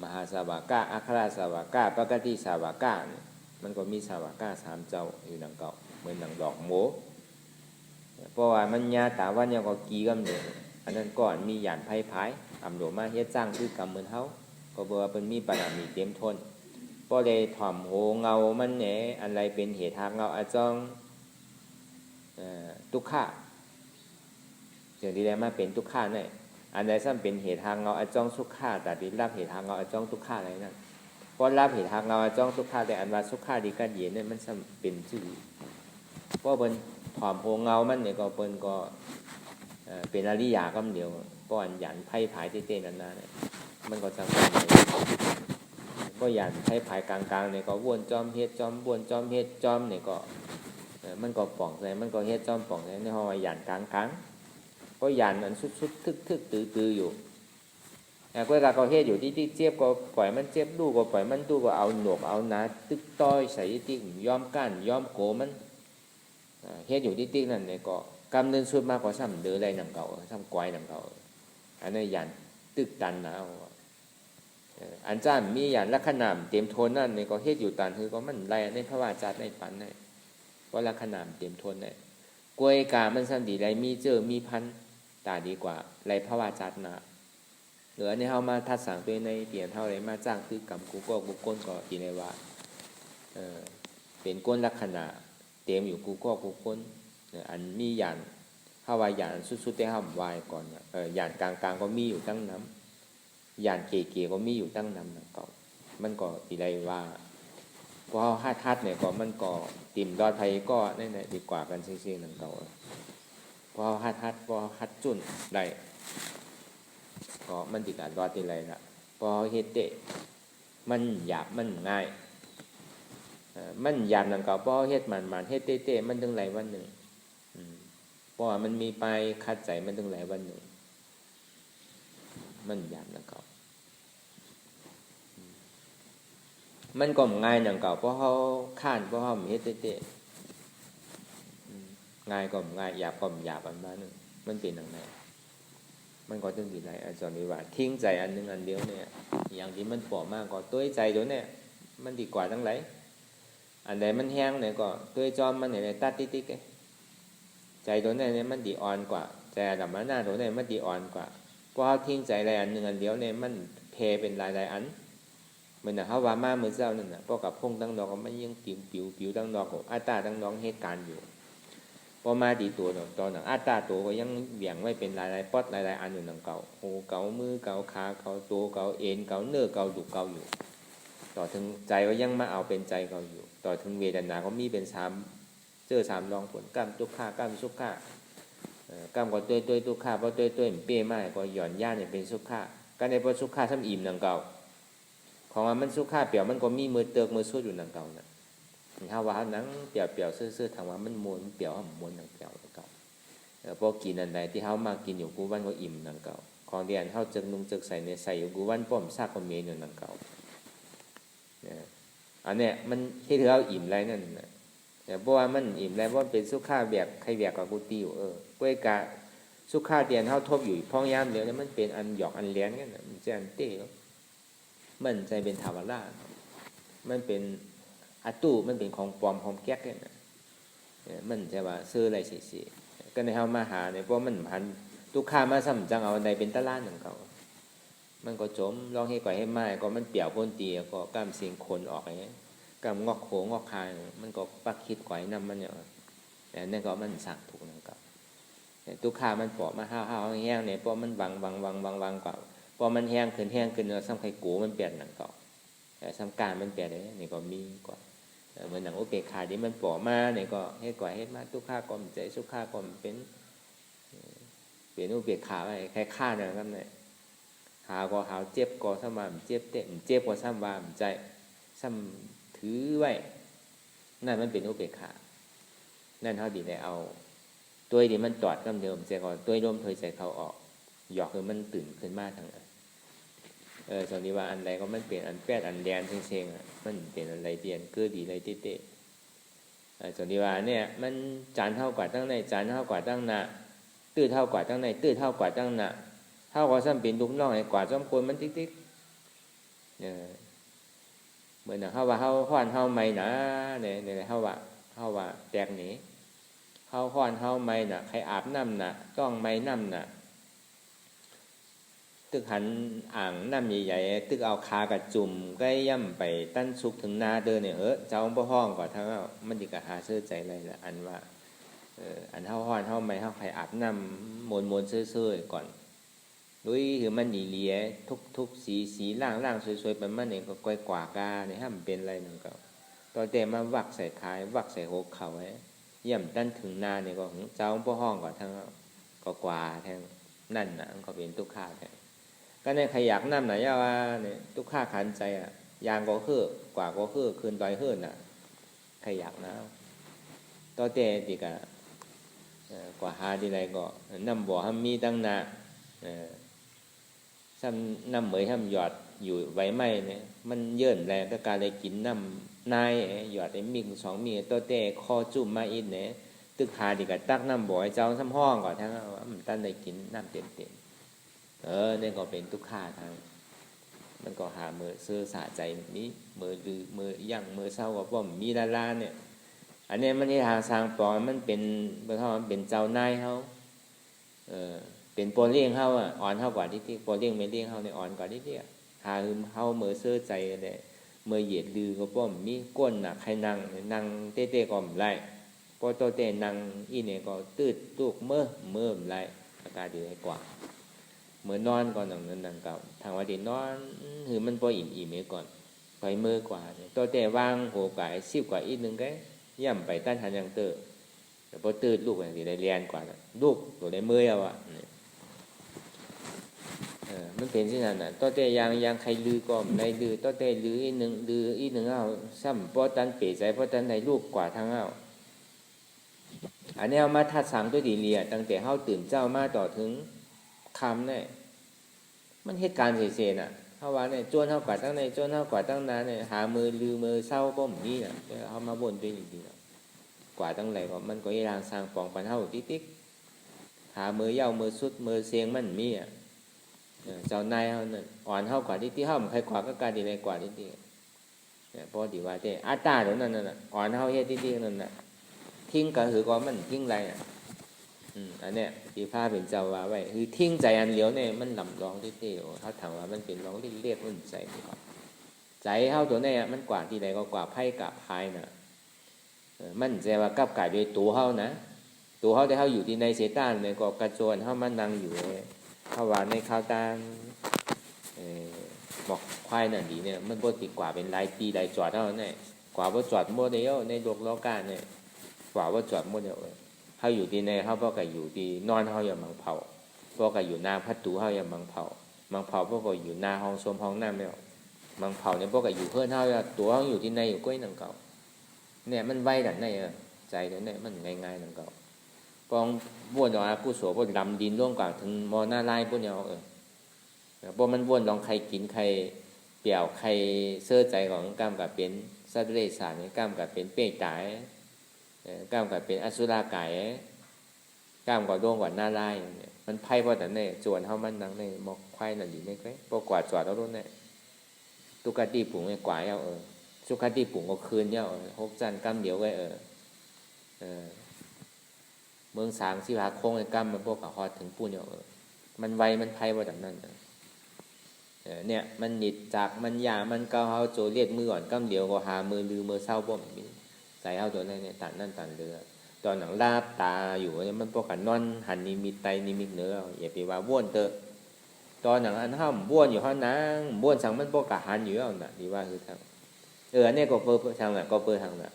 มหาสาวก้าอัคราสาวก้าปกติสาวก้าเนี่ยมันก็มีสาวก้า3 เจ้าอยู่นางเก่าเหมือนนางดอกโมเพราะว่ามันยาตาวันยังก็กีกำเนิดอันนั้นก่อนมีหยานไพ่พายอำโดมาเฮ็ดจ้างคือกรรมเหมือนเฮาก็บอกว่าเป็นมีปรามีเต็มทนพอได้ถ่อมโหเงามันแหนอะไรเป็นเหตุทางเงาอาจองทุกข์สิ่งที่ได้มาเป็นทุกข์เนี่ยอันใดซ้ำเป็นเหตุทางเงาอาจองสุขะแต่ที่รับเหตุทางเงาอาจองทุกข์อะไรนั่นพอรับเหตุทางเงาอาจองทุกข์แต่อันว่าสุขะดีกันเย็นเนี่ยมันซ้ำเป็นชื่อเพราะเป็นถ่อมโหเงามันเนี่ยก็เป็นก็เป็นอริยากำเดียวป้อนหยันไพ่ผายเต้นานๆเนี่ยมันก็จะก็หยันไพ่ผายกลางๆเนี่ยก็วนจอมเฮ็ดจอมวนจอมเฮ็ดจอมเนี่ยก็มันก็ป่องใส่มันก็เฮ็ดจอมป่องใส่ในห้องหยันกลางๆก็หยันมันสุดๆทึกๆตื้อๆอยู่ก็เวลาเขาเฮ็ดอยู่ที่เจ็บก็ปล่อยมันเจ็บดูก็ปล่อยมันดูก็เอาหนวกเอาหนาตึกต้อยใส่ที่ย้อมก้านย้อมโกมันเฮ็ดอยู่ที่นั่นเนี่ยก็กำเนิดสุดมากกว่าซ้ำเดืออะไรนำเก่าซ้ำกวายนำเก่าอันนี้ยันตึกตันนะอันจ้ามียันลักขณามเต็มทนนั่นเนี่ยก็เฮ็ดอยู่ตันคือก็มันไรในพระวาจาในปันเนี่ยก็ลักขณามเต็มทนเนี่ยกวยกามันซ้ำดีไรมีเจอมีพันตาดีกว่าไรพระวาจานะเหลือในเฮามาทัดสั่งตัวในเปลี่ยนเท่าไรมาจ้างคือกรรมกูก็บุกก้นก็อีไรว่า เป็นก้นลักษณะเต็มอยู่กูก็กูก้นอันมีหยานถ้าว่าหยานสุดๆได้ห้ามวายก่อนหยานกลางๆก็มีอยู่ตั้งน้ำหยานเก๋ๆก็มีอยู่ตั้งน้ำนะก็มันก็ตีไรว่าพอห้าทัดเนี่ยก็มันก็ติ่มดอดไทยก็นั่นแหละดีกว่ากันซิ่งๆนั่นเก่าพอห้าทัดพอฮัดจุนได้ก็มันติดการดอดตีไรละพอเฮเตะมันหยาบมันง่ายมันหยาบนั่นก็พอเฮ็ดมันเฮ็ดเตะมันถึงไรวันหนึ่งเพราะว่ามันมีไปคัดใจมันถึงไรวันหนึ่งมันหยาบนั่นก็มันก็ง่ายนั่นก็เพราะเขาข้านเพราะเขาเฮ็ดเตะง่ายก็ง่ายหยาบก็หยาบอันนั้นมันเป็นอย่างไรมันก็ต้องดีไรอาจารย์วิวัฒน์ทิ้งใจอันนึงอันเดียวเนี่ยอย่างที่มันปอมากก็ตัวใจตัวเนี่ยมันดีกว่าทั้งหลายอันใดมันแห้งเนี่ยก็ตัวจอมมันเนี่ยตัดติ๊กใจตัวเนี่ยมันดีอ่อนกว่าใจธรรมะหน้าตัวเนี่ยมันดีอ่อนกว่าเพราะเขาทิ้งใจอะไรอันนึงอันเดียวเนี่ยมันเพเป็นหลายอันเหมือนเขาว่ามาเมื่อเช้านั่นน่ะพวกกับพงตั้งดอกมันยังปิวตั้งดอกอัตตาตั้งดอกเหตุการณ์อยู่พอมาดีตัวตอนนั้นอัตตาตัวก็ยังเบี่ยงไว้เป็นหลายป๊อดหลายอันอยู่นั่งเก่าโอ้เก่ามือเก่าขาเก่าตัวเก่าเอ็นเก่าเนื้อเก่าดุเก่าอยู่ต่อถึงใจก็ยังมาเอาเป็นใจเก่าอยู่ต่อถึงเวทนาก็มีเป็น3รองผลกล้ามทุกข้ากล้ามสุขข้ากล้ามก็ตัวทุกข้าเพราะตัวเปี้ยมากก็หย่อนย่านเนี่ยเป็นสุขข้าก็ในเพราะสุขข้าซ้ำอิ่มนั่งเก่าของมันสุขข้าเปี่ยวมันก็มีมือเติกมือสู้อยู่นั่งเก่าน่ะถ้าว่าหนังเปี่ยวซื่อๆทางว่ามันม้วนเปี่ยวม้วนนั่งเปี่ยวนั่งเก่าพอกินอันใดที่เขามากินอยู่กูวันก็อิ่มนั่งเก่าของเดียนเขาจึกนุ่งจึกใส่ในใส่อยู่กูวันป้อมซากก็เมียอยู่นั่งเก่าอันเนี้ยมันที่เราอิ่มไรนั่นนะเพราะว่ามันอิ่มไรเพราะเป็นสุขาแบบใครแบบกับกูติวกล้วยกะสุขาเตียนเท่าทบอยู่พ้องย่ามเดียวเนี่ยมันเป็นอันหยอกอันเลี้ยงกันมันจะอันเต้มันใจเป็นทาวาร่ามันเป็นอาตู้มันเป็นของปลอมของแก๊กเนี่ยมันจะว่าซื้ออะไรสิก็ในเฮามาหาเนี่ยเพราะมันพันทุกข้ามาซ้ำจังเอาในเป็นตะล้านของเขามันก็จมลองให้ก่อยให้ไม้ก็มันเปี่ยวพ้นตีก็กล้ามเสียงคนออกอย่างเงี้ยกล้ามงอกโขงอกคายมันก็ปักคิดก่อยนำมันเนี่ยแต่นั่นก็มันสักถูกนั่นก็ทุกข้ามันปอกมาห้าวแห้งเนี่ยเพราะมันบางกว่าพอมันแห้งขึ้นแล้วซ้ำไข่กูมันเปลี่ยนนั่นก็แต่ซ้ำการมันเปลี่ยนเลยนี่ก็มีกว่าเหมือนหนังอุเบกขาที่มันปอกมาเนี่ยก็ให้ก่อยให้มาทุกข้าก็ใจสุขข้าก็เป็นอุเบกขาไปแค่ข้าเนี่ยครับเนี่ยหาก็หาเจ็บก็ซ้ำว่าเจ็บก็ซ้ำว่าใจซ้ำถือไว้นั่นมันเป็นอุเบกขานั่นเขาดีได้เอาตัวที่มันจอดกำเดิมเสียก่อนตัวร่มถอยใจเขาออกหยอกคือมันตื่นขึ้นมาทางส่วนนี้ว่าอันใดก็มันเปลี่ยนอันแปดอันแดนเซ็งมันเปลี่ยนอะไรเปลี่ยนเกือดีอะไรเตะส่วนนี้ว่าเนี่ยมันจานเท่ากว่าตั้งในจานเท่ากว่าตั้งหน้าตื้อเท่ากว่าตั้งในตื้อเท่ากว่าตั้งหน้าเท่ากับซ้ำเป็นลูกน้องไอ้กว่าซ้ำคนมันติ๊กเหมือนเขาว่าเขาค้อนเขาไม่นะเนี่ยเขาว่าแตกหนีเขาค้อนเขาไม่น่ะใครอาบน้ำน่ะต้องไม่น้ำน่ะตึกหันอ่างน้ำใหญ่ๆตึกเอาคากระจุ่มก็ย่ำไปตั้นซุกถึงนาเดินเนี่ยเจ้าพ่อห้องก่อนทั้งมันดีกับหาเสื้อใจอะไรละอันว่าอันเท่าห้อนเท่าไม่เท่าใครอาบน้ำมนเสื้อก่อนด้วยคือมันหนีเลี้ยทุกสีล่างสวยๆไปมันเนี่ยก็ก้อยกว่ากาเนี่ยห้ามเป็นอะไรหนึ่งก็ตอนแต่มาวักใส่ท้ายวักใส่หัวเข่าไว้ย่ำตั้นถึงนาเนี่ยก็เจ้าพ่อห้องก่อนทั้งก็กว่าแทงนั่นนะก็เป็นทุกข้าแทงก็ในขยักน้ำไหนว่าเนี่ยทุกข้าขันใจยางก็คือกว่าก็คือคืนต่อยเฮิร์นขยักนะตอนแต่ดีกกว่าหาดีไรก็น้ำบ่อห้ามมีตั้งนาซ้ำน้ำเหมยห้ามหยอดอยู่ไว้ไม่เนี่ยมันเยื่นแรงก็การเลยกินน้ำนายหยอดไอ้มิง2มีตัวแต่คอจุ่มมาอินเนี่ยตึกหาดีกับตักน้ำบ่อยเจ้าซ้ำห้องก่อนทั้งมันตั้งได้กินน้ำเต็มเนี่ยก็เป็นทุกข้าทางมันก็หามือเสื้อสะใจนี้มือดื้อมือย่างมือเศร้าว่าผมมีลาเนี่ยอันนี้มันที่ทางสร้างปอนมันเป็นเพราะมันเป็นเจ้านายเขาเป็นโปรเลี้ยงเขาอ่อนเท่ากว่าที่โปรเลี้ยงไม่เลี้ยงเขาเนี่ยอ่อนกว่าที่หาเขามือเสื้อใจเลย เมื่อเหยียดดือก็ป้อมมีก้นหนักใครนั่งเต้ๆก็ไม่ไรพอโตเต้นั่งอีเนี่ยก็ตืดตุกเมื่อไม่ไรอาการดีกว่าเมื่อนอนก่อนนั่งเก่าทางว่าดีนอนคือมันพออิ่มๆก่อนไปเมื่อกว่าโตเต้วางโหกายซิบกว่าอีกนึงก็ย่ำไปต้านหันยังเตอแต่พอตืดลูกอย่างที่ได้เรียนกว่าลูกตัวได้เมื่อเอามันเป็นที่นั่นน่ะต้นเตยางใครลือก็ในลือต้นเตลืออีหนึ่งเอาซ้ำเพราะตันเป๋ใจเพราะตันในลูกกว่าทางเอาอันนี้เอามาทัดสังตัวดีเลียตั้งแต่เฮาตื่นเจ้ามาต่อถึงคำเนี่ยมันเหตุการณ์เสียๆน่ะเฮาว่าเนี่ยจวนเฮากว่าตั้งในจวนเฮากว่าตั้งนานเนี่ยหามือลือมือเศร้าบ่มนี่น่ะเฮามาบ่นตัวดีๆกว่าตั้งไหลก็มันก็อีรางสร้างปองปันเฮาติ๊กๆหามือเย้ามือสุดมือเสียงมันมีอ่ะเจ้านายเขาเนี่ยอ่อนเขากว่าที่เขาไม่เคยกว่าก็การดีเลยกว่าที่เพราะดีว่าแต่อัตตาเดี๋ยวนั้นน่ะอ่อนเขาเฮ็ดที่นั่นน่ะทิ้งก็คือก็มันทิ้งไรอ่ะอันเนี้ยที่พาเป็นเจ้าว่าไว้คือทิ้งใจอันเดียวเนี่ยมันลำลองที่เขาถามว่ามันเป็นลองเรียกมันใจใจเขาตัวเนี่ยมันกว่าที่ใดก็กว่าไพ่กับพายน่ะมันใจว่ากับกายโดยตัวเขานะตัวเขาได้เขาอยู่ที่ในเซต้านเนี่ยก็กระโจนเขามันนั่งอยู่เขาว่าในข้าวตางบอกควายนั่นดีเนี่ยมันบ่ติดกว่าเป็นหลายปีหลายจอดเท่านั้นเนี่ยกว่าว่าจอดโมเดลในโลกโลกาเนี่ยกว่าว่าจอดโมเดลเขาอยู่ที่ในเขาพวกก็อยู่ที่นอนเขาอย่างมังเผาพวกก็อยู่หน้าพัดตูเขาอย่างมังเผาพวกก็อยู่หน้าห้องส้มห้องน้ำเนี่ยมังเผาเนี่ยพวกก็อยู่เพื่อนเขาตัวเขาอยู่ที่ในอยู่ก้อยหนังเก่าเนี่ยมันไวดันในใจเดี๋ยวนี้มันง่ายๆหนังเก่าปองบ้วนอากุศลบ้วนลำดินร่วงกว่าถึงมอหน้าไล่บ้วนเนี่ยบ่มันบ้วนลองใครกินใครเปี่ยวใครเสื้อใจของกล้ามกับเป็นสัตว์เลี้ยงสารกล้ามกับเป็นเป้ตายกล้ามกับเป็นอสุราไก่กล้ามกับดวงกว่าหน้าไล่เนี่ยมันไพ่เพราะแต่เนี่ยจวนเท่ามันนังเนี่ยมอกควายนั่นดีไม่ค่อยพอกวาดจอดเอารุ่นเนี่ยตุกตีปุ๋งเนี่ยกวาดเอาสุขตีปุ๋งก็คืนเนี่ยหกจันกล้ามเดียวก็เมืองสางสิบหาโค้งไอ้กล้ามมันพวกกับฮอดถึงปุ่นเนี่ยมันไวมันไพ่เพราะแต่นั้นเนี่ยมันหนิดจากมันยามันเกาเฮาโจเลียดมือก่อนก้ำเดียวก็หามือลือมือเศร้าบ่มใส่เฮาตัวนั้นเนี่ยตันนั่นตันเรือตอนหนังลาบตาอยู่เนี่ยมันพวกกันนอนหันนิมิตไตนิมิตเนื้ออย่าไปว่าบ้วนเตอะตอนหนังอันห้ามบ้วนอยู่ห้องนั่งบ้วนสั่งมันพวกกับหันอยู่เอาน่ะดีว่าคือทางเนี่ยก็เปิดทางน่ะก็เปิดทางน่ะ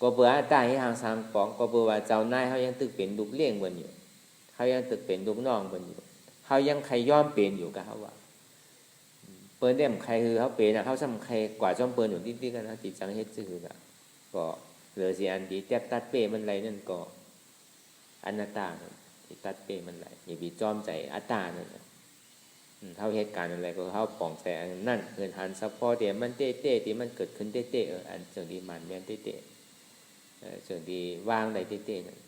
ก็เปิดตาให้ทางสามปองก็เปิดว่าเจ้านายเฮายังตึกเป็นลูกเลี้ยงเบิ่นอยู่เฮายังตึกเป็นลูกน้องเบิ่นอยู่เฮายังใครยอมเป็นอยู่กับเฮาว่าเปิ้นได้มใครคือเขาเป็นเขาซ้ำใครกว่าจอมเปิ้นอยู่ที่กันนะจิตจังเฮ็ดซื่อก็เหลือสิอันดีแทบตัดเป้มันไรนั่นก็อนัตตาที่ตัดเป้มันไรอย่าไปจอมใจอัตตานั่นเฮาเหตุการณ์อะไรก็เฮาป้องใจอันนั้นเกินหันซัพพอร์ตที่มันเต้ๆที่มันเกิดขึ้นเต้ๆอันจังที่มันแม่นเต้ๆจังที่วางได้เต้ๆนั่น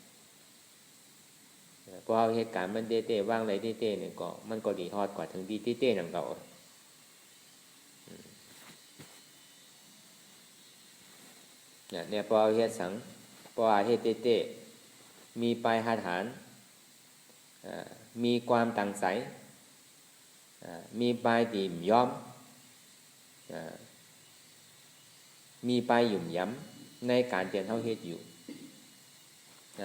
พอเฮาเหตุการณ์มันเต้ๆวางได้เต้ๆนี่ก็มันก็ดีฮอดกว่าถึงที่เต้ๆนั่นเก่าเนี่ยพอเฮ็ดสังพอเฮ็ดเต้ๆมีปลายหาฐานมีความตั้งใสมีปลายติ่มย้อมมีปลายหยุ่มย้ำในการเตียนเฮาเฮ็ดอยู่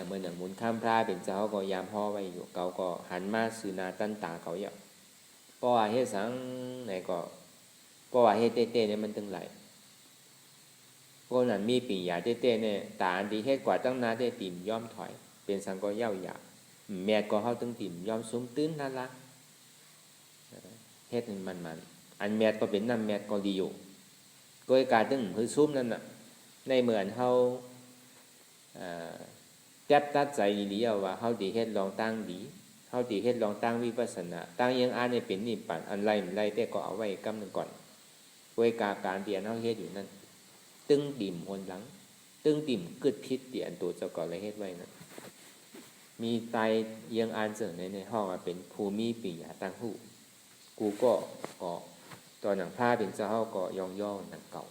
เมื่อหนังมุนข้ามพระเป็นเจ้าก็ยามห่อไว้อยู่เขาก็หันมาสื่อนาตั้นตาเขาเยอะเพราะว่าเฮ็ดสังไหนก็เพราะว่าเฮ็ดเต้ๆเนี่ยมันตึงไหลพวกนั้นมีปีหยาเต้ๆเนี่ยตาอันดีเฮ็ดกว่าตั้งนาได้ติ่มย้อมถอยเป็นสังก็เย้าหยาแม่ก็เฮาตึงติ่มย้อมซุ้มตื้นนั่นละเฮ็ดมันอันแม่ก็เป็นน้ำแม่ก็ดีอยู่โดยการตึงคือซุ้มนั่นน่ะในเหมือนเฮาจับตัดใจดีเอาว่าเฮาดีเฮ็ดลองตั้งดีเฮาดีเฮ็ดลองตั้งวิปัสสนาตั้งยังอ่านให้เป็นนิพพานอันไรแต่ก็เอาไว้กำนึงก่อนโดยการเรียนเฮาเฮ็ดอยู่นั่นตึงดิ่มหนหลังตึงดิ่มกึดพิษที่อันตัวเจ้าก่อนเลยเฮ็ดไว้นั่นมีไตยังอ่านเสริมในห้องเป็นภูมิปิยะตั้งหูกูก็ตอนหนังผ้าเป็นเจ้าก็ย่องหนังเก่า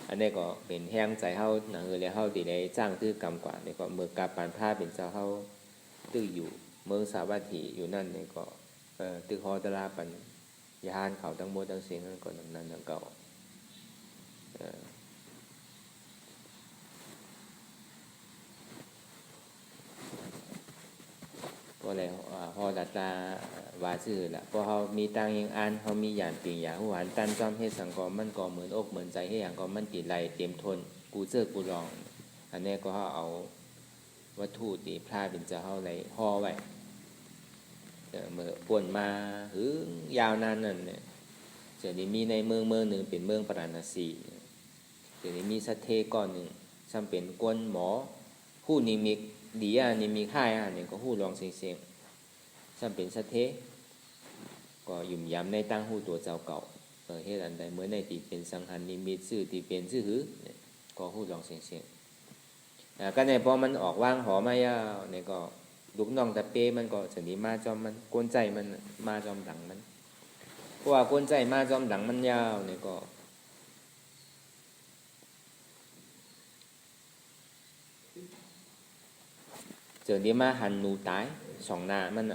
อันนี้ก็เป็นแห้งใจเฮาหนังแล้วเฮาที่ได้จ้างตื้อกรรมกว่านี่ก็เมื่อกาปานผ้าเป็นเจ้าเฮาตื้ออยู่เมืองสาวัตถีอยู่นั่นนี่ก็ตื้อฮอตลาปัน ยานเขาตั้งโมตั้งเสียงนั่นก็นั่นเก่าก็แล้วพอดัตตาวาซื่อละพอเขามีตังยังอันเขามีหยานปีหยาหวานตันจอมเฮ็ดสังกอมันก็เหมือนอกเหมือนใจให้อย่างก็มันติไหลเตรียมทนกูเจอกูลองอันนี้ก็เขาเอาวัตถุตีพลาดเป็นจะเขาอะไรห่อไว้เมื่อป่วนมาหรือยาวนานนั่นเนี่ยจะนี้มีในเมืองหนึ่งเป็นเมืองปราณสีจะนี้มีสัตเทก้อนหนึ่งซ้ำเป็นกวนหมอผู้นิมิตดีนิมิตค่ายเนี่ยก็ผู้ลองเสียงซ้ำเป็นสัตเทก็ยุ่มยำในตั้งหูตัวเจ้าเก่าเฮ็ดอันใดเมื่อในตีเป็นสังหารนิมิตซื่อตีเป็นซื่อหือก็ผู้ลองเสียงก็ในพอมันออกว่างหอมายาวเนี่ยก็ลูกน้องตะเป้มันก็จะนี้มาจอมมันกวนใจมันมาจอมหลังมันเพราะว่ากวนใจมาจอมหลังมันยาวเนี่ยก็เจอนี้มาหันหนูตายสองหน้ามัน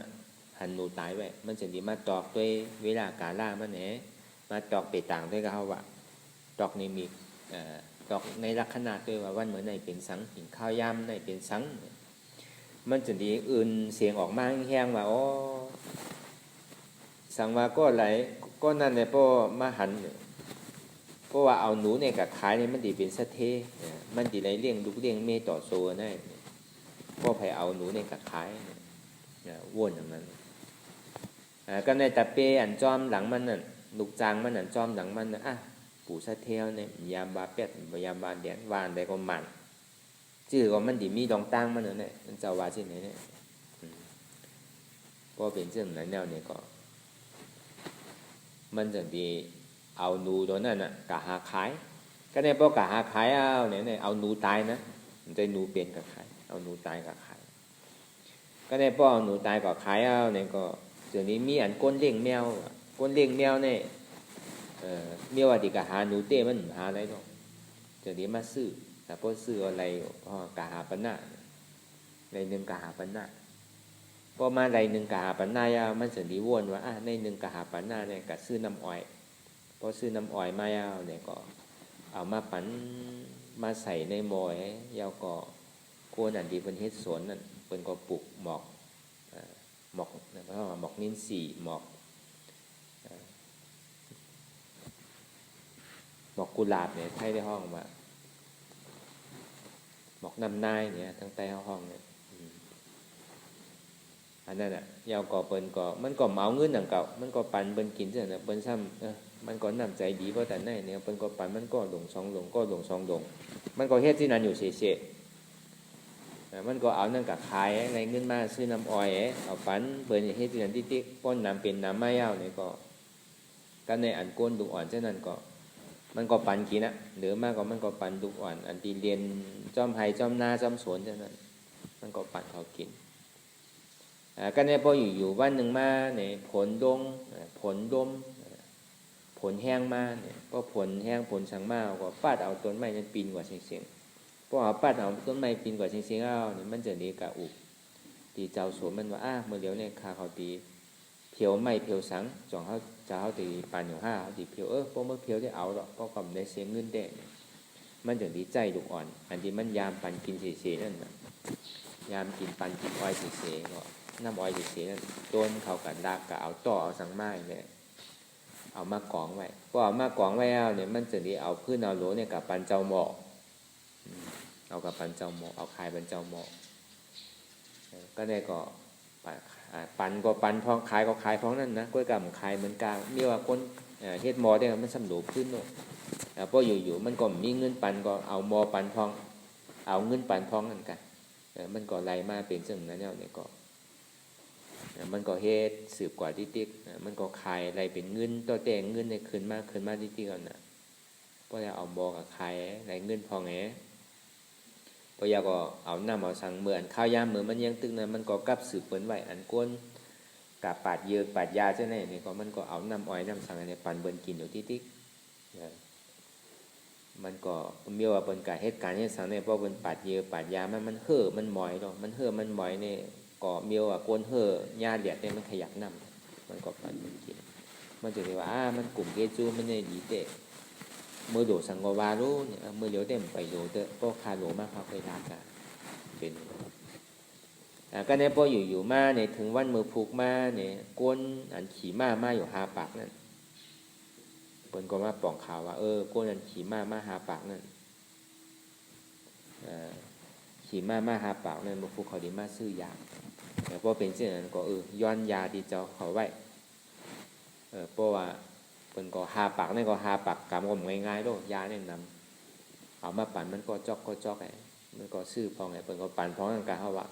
หันหนูตายไว้มันจะนี้มาตอกด้วยเวลากาล่ามันเนี่ยมาตอกไปต่างด้วยกับเขาว่าตอกในมีตอกในลักษณะด้วยว่าวันเหมือนในเป็นสังหินข้าวยำในเป็นสังมันจะดีอื่นเสียงออกมาแห้งว่าอ๋อสังว่าก็ไหลก็นั่นเนี่ยพอมาหันเพราะว่าเอาหนูในกับขายเนี่ยมันดีเป็นสะเทมันดีไรเลี้ยงลูกเลี้ยงเมต่อโซได้ก็ไปเอาหนูในกับขายวนอย่างนั้นก็ในตะเปอันจอมหลังมันนั่นลูกจางมันอันจอมหลังมันนะปูสะเทวเนี่ยยามบาเป็ดยามบาเดียนวานได้ก็มันชื่อก็มันดีมีดองตั้งมันเนี่ยมันจะว่าที่ไหนเนี่ยก็เป็นเรื่องนั้นแนวนี้ก็มันจะดีเอาหนูตัวนั้นกะหาขายก็เนี่ยพอกะหาขายเอาเนี่ยเอาหนูตายนะมันจะหนูเป็นกับขายเอาหนูตายกับขายก็เนี่ยพอเอาหนูตายกับขายเอาเนี่ยก็เดี๋ยวนี้มีอันก้นเลี้ยงแมวก้นเลี้ยงแมวเนี่ยเมียวดีกะหาหนูเต้มันหาอะไรเนาะเดี๋ยวนี้มาซื้อแต่พอซื้ออะไรกะหาปันน่ะในหนึ่งกะหาปันน่ะพอมาในหนึ่งกะหาปันน่ะมันจะดีวนว่าในหนึ่งกะหาปันน่ะเนี่ยกะซื้อน้ำอ้อยพอซื้อน้ำอ้อยมายาวเนี่ยก็เอามาปั่นมาใส่ในหม้อยาวก็โคนอันดีเป็นเฮ็ดสวนนั่นเป็นก็ปลูกหมอกหมอกนะเพราะว่าหมอกนิ้นสี่หมอกกุหลาบเนี่ยไทยได้ห้องว่าหมอกน้ำนายเนี่ยทั้งใต้ห้องเนี่ยอันนั้นยาวก่อเปิ้นก่อมันก็เมาเงินดังเก่ามันก็ปันเปิ้นกินเสียนะเปิ้นซ้ำมันก็น้ำใจดีเพราะแต่ในเนี่ยเปิ้นก็ปันมันก็หลงสองหลงก็หลงสองหลงมันก็เฮ็ดที่นั่นอยู่เฉยๆมันก็เอานั่นกับขายอะไรเงินมาซื้อน้ำอ้อยเอาปันเปิ้นเฮ็ดที่นั่นติ๊กๆป้อนน้ำเป็นน้ำไม้ยาวเนี่ยก็ในอันก้นดุอ่อนเช่นนั้นก็มันก็ปันกินนะหรือมากก็มันก็ปันดุอ่อนอันที่เรียนจอมไห้จอมนาจอมสวนเช่นนั้นมันก็ปันเขากินก็เนี่ยพออยู่วันหนึ่งมาเนี่ยผลดงผลดมผลแห้งมาเนี่ยพอผลแห้งผลสังมาก็ปาดเอาต้นไม้นั้นปีนกว่าเสียงๆพอเอาปาดเอาต้นไม้ปีนกว่าเสียงๆเอาเนี่ยมันจะดีกะอุบตีเจ้าสวนมันว่าเมื่อเดี๋ยวเนี่ยคาเขาตีเพียวไม่เพียวสังจ่องเขาจะเขาตีปานอยู่ห้าเขาตีเพียวพวกเมื่อเพียวได้เอาหรอกก็กำได้เสียงเงินแดงมันจะดีใจลูกอ่อนอันที่มันยามปันกินเสียๆนั่นนะยามกินปันกินอ้อยเสียๆก็น้ำอ้อยเสียๆต้นเขากันดากก็เอาต่อเอาสังไม้เนี่ยเอามากองไว้ก็เอามากองไว้เอาเนี่ยมันจะดีเอาพื้นเอาโหลเนี่ยกับปันเจ้าหมอกเอากับปันเจ้าหมอกเอาคายปันเจ้าหมอกก็ได้ก็ปันก็ปันพองขายก็ขายพองนั่นนะกล้วยกำขายเหมือนกันมีว่าคนเฮ็ดหมอได้มันสำหรับขึ้นเนาะพออยู่ๆมันก็มีเงินปันก็เอาหมอปันพองเอาเงินปันพองนั่นกันมันก็ไล่มาเป็นซึ่งนั้นเนี่ยก็มันก็เฮ็ดสืบกว่าติ๊กมันก็ขายอะไรเป็นเงินต่อแต่งเงินในคืนมาติ๊กกันนะพอจะเอาหมอกับขายอะไรเงินพองพอยาก็เอาน้ำเอาสังเหมือนข้าวยามเหมือนมันยังตึงนะมันก็กลับสืบเปิ้นไว้อันก้นกับปาดเยือกปาดยาใช่ไหมนี่ก็มันก็เอาน้ำอ้อยน้ำสังในปั่นเบิ้นกินอยู่ติ๊กมันก็มีว่าเปิ้นกะเหตุการณ์เฮ็ดสังเนี่ยเพราะเปิ้นปาดเยือกปาดยามันเห่อมันหมอยเนาะมันเห่อมันหมอยเนี่ยก็มีว่าก้นเห่อยาเดียดเนี่ยมันขยับน้ำมันก็ปั่นเบิ้นกิน มันจะเรียกว่ามันกลุ่มเกจูมันในดีเตะมือโดสังกวารู้เนี่ยมือเหลียวเต็มไปโดเตะพวกคาโหลมากเขาเคยทำกันเป็นก็เนี่ยพออยู่มาเนี่ยถึงวันมือผูกมาเนี่ยก้นอันขี่มาอยู่หาปากนั่นเปิ้นก็มาป่องข่าวว่าก้นอันขี่มาหาปากนั่นขี่มาหาปากนั่นมือผูกเขาดีมาซื้อยาแต่พอเป็นเช่นนั้นก็ย้อนยาที่เจ้าเขาไว้เพราะว่าเปิ้นก็หาปากนั่นก็หาปากกำก็ง่ายๆโลยาเนี่ยนำเอามาปั่นมันก็จอกไอ้มันก็ซื้อพองไอ้เปิ้นก็ปั่นพร้อมกันกะเฮาว่า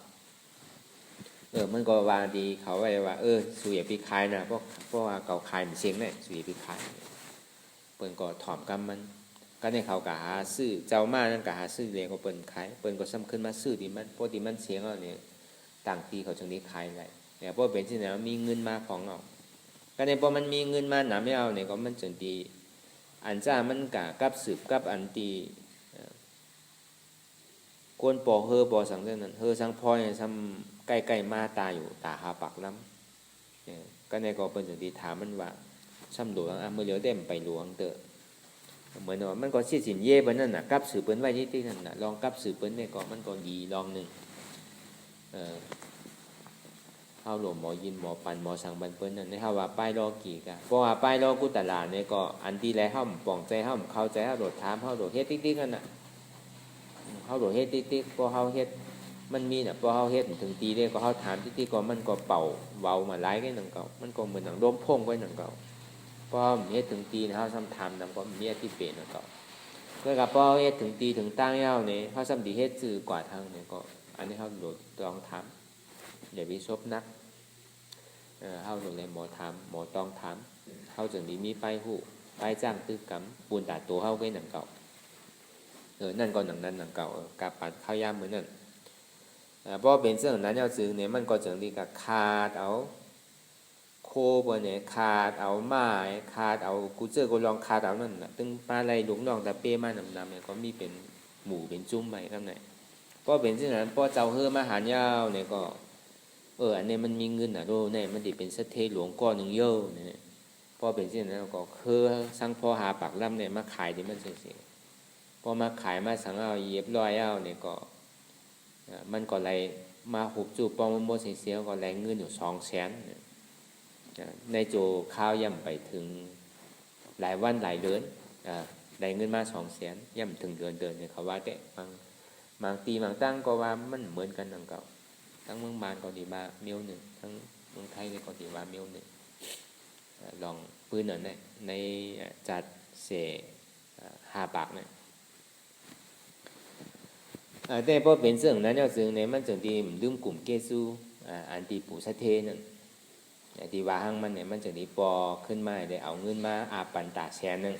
มันก็ว่าดีเขาไว้ว่าสุยปีคายนะเพราะว่าเก่าคายมันเสียงเนี่ยสุยปีคายเปิ้นก็ถ่อมกำมันก็ในเขาก็หาซื้อเจ้ามานั่นก็หาซื้อเลยก็เปิ้นขายเปิ้นก็ซ้ำขึ้นมาซื้อที่มันปกติมันเสียงเอาเนี่ยต่างปีเขาจังนี้ขายได้เนี่ยเพราะเป็นที่ไหนมีเงินมาของเอาก็ในพอมันมีเงินมาหนาไม่เอาเนี่ยก็มันจังดีอันจ้ามันกะกับสืบกับอันตีกวนปอปอสังเรื่องนั้นสังพอเนี่ยซ้ำใกล้มาตาอยู่ตาหาปากล้ำก็ในก็เป็นจังดีถามมันว่าซ้ำหลวงเมื่อเหลียวเต็มไปหลวงเตอเหมือนว่ามันก็เสียสินเย่บนนั่นน่ะกับสืบเปิ้นไว้ที่นั่นน่ะลองกับสืบเปิ้นเนี่ยก็มันก็ดีลองหนึ่งเข้าหลวงหมอยินหมอปันหมอสังบันเปิ้นนั่นในเฮาว่าป้ายรอกี่กะเพราะว่าป้ายรอกุตลาดเนี่ยก็อันที่แลเฮาป่องใจเฮาเข้าใจเฮาโดดถามเฮาโดดเฮ็ดติ๊กๆนั่นน่ะเฮาโดดเฮ็ดติ๊กๆพอเฮาเฮ็ดมันมีน่ะพอเฮาเฮ็ดถึงตีได้ก็เฮาถามติ๊กๆก็มันก็เป่าเว้ามาหลายกันนั่นเก่ามันก็เหมือนหนังร่มพงไว้นั่นเก่าพอเฮ็ดถึงตีเฮาซ้ำถามนำก็มีที่เป็นนั่นเก่าก็กับพอเฮ็ดถึงตีถึงตั้งยาวนี่เฮาซ้ำดีเฮ็ดซื่อกว่าทางนี่ก็อันนี้เฮาโดดลองถามอย่าไปซบนักเฮาโดดเลยหมอถามหมอต้องถามเฮาจังดีมีไปฮู้ไปจ้างตึกกำปูนตาตัวเฮาไว้นั่นเก่านั่นก็หนังนั้นหนังเก่ากับปัดข้าวยามเหมือนนั่นเพราะเป็นเรื่องนั้นเอาซื้อเนี่ยมันก็จังดีกับขาดเอาโคบนเนี่ยขาดเอาไม้ขาดเอากูเจอกูลองขาดเอานั่นน่ะตึงปลาไหลหลงนองแต่เป้มาดำๆเนี่ยก็มีเป็นหมูเป็นจุ้มไปข้างในเพราะเป็นเรื่องนั้นพอเจ้าเฮือมาหารยาวเนี่ยก็อันนี้มันมีเงินน่ะโดเนี่ยมันดิเป็นสะเทหลวงก้อนนึงเยอะเนี่ยพอเป็นเช่นนั้นก็คือสังพอหาปากล่ำเนี่ยมาขายที่มันเสียพอมาขายมาสังเอาเย็บร้อยเอาเนี่ยก็มันก็ไหลมาหุบจูปองมันโมเสียก็ไหลเงินอยู่200,000ในโจข้าวย่ำไปถึงหลายวันหลายเดือนได้เงินมา200,000ย่ำถึงเดือนเนี่ยเขาว่าแต่บางตีบางตั้งก็ว่ามันเหมือนกันนั่นเก่าทั้งเมืองบานก็ดีว่าเมียวหนึ่งทั้งเมืองไทยก็ดีว่าเมียวหนึ่งลองปืนนั่นในจัดเสหาปากเนี่ยแต่พอเป็นเรื่องนั้นเอาซึ่งในมันจังดีลืมกลุ่มเกซูอันที่ปู่สะเทนั่นที่ว่าหังมันเนี่ยมันจังดีปอขึ้นมาได้เอาเงินมาอาปันตาแสนนึง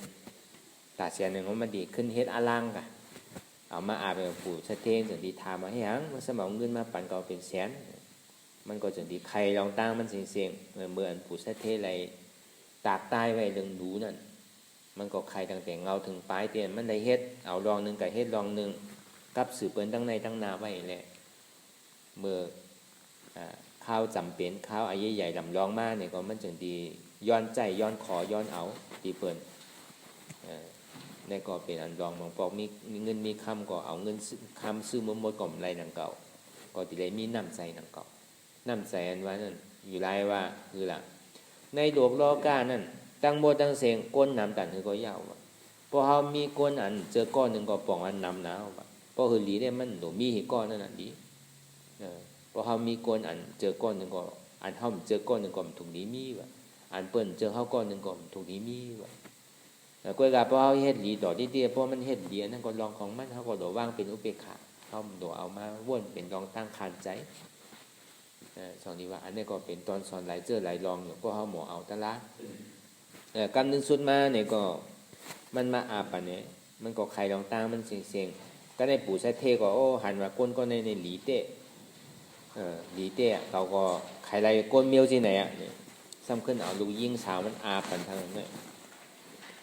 มันดีขึ้นเฮ็ดอาลังกะเอามาอาไปปู่สะเทจังดีถามมาให้หังมันสมองเงินมาปันก็เป็นแสนมันก็จังดีใครลองตั้งมันเสียงเมื่ออันปู่สะเทอะไรตากใต้ไว้เรื่องดูนั่นมันก็ใครตั้งแต่เงาถึงปลายเตียนมันได้เฮ็ดเอาลองนึงกับเฮ็ดลองนึงกับสืบเปิ้นตั้งในตั้งนาไว้แหละเมื่อข้าวจำเป็นข้าวอายุใหญ่ลำลองมากเนี่ยก็มันจึงดีย้อนใจย้อนขอย้อนเอาตีเปิ้นในก็เป็นอันรองมองปอกมีเงินมีคำก็เอาเงินคำซื้อมดก่อมไรนังเก่าก็ตีเลยมีน้ำใจนังเก่าน้ำใจอันว่านั่นอยู่ไรว่าคือล่ะในโลกโลกานั่นตั้งโมตั้งเสียงก้นน้ำตันคือก็ยาวว่าพอเขามีก้นอันเจอก้อนหนึ่งก็ป่องอันน้ำหนาวว่าพอคือหลีได้มันโดมีเหก้อนนั่นน่ะดีพอเขามีก้นอันเจอก้อนหนึ่งก็อันเขาเจอก้อนหนึ่งก็ถูกนี้มีว่าอันเปิ้นเจอเขาก้อนหนึ่งก็ถูกนี้มีว่าก็กะพอเขาเฮ็ดหลีต่อที่เดียวพอมันเฮ็ดหลีนั่นก็ลองของมันเขาก็โดว่างเป็นอุเบกขาเขาโดเอามาวนเป็นลองตั้งคานใจสอนนี้ว่าอันนี้ก็เป็นตอนสอนหลายเจอหลายลองอยู่พวกเขาหมอเอาตะละกำนึงสุดมาเนี่ยก็มันมาอาปะเนี่ยมันก็ใครลองตั้งมันเสียงก็ในปู่ใช้เทก็หันว่าก้นก็ในหลีเตะหลีเตะเขาก็ใครไรก้นเมียวที่ไหนเนี่ยซ้ำขึ้นเอาลูกยิงสาวมันอาปันทางนั้นเนี่ย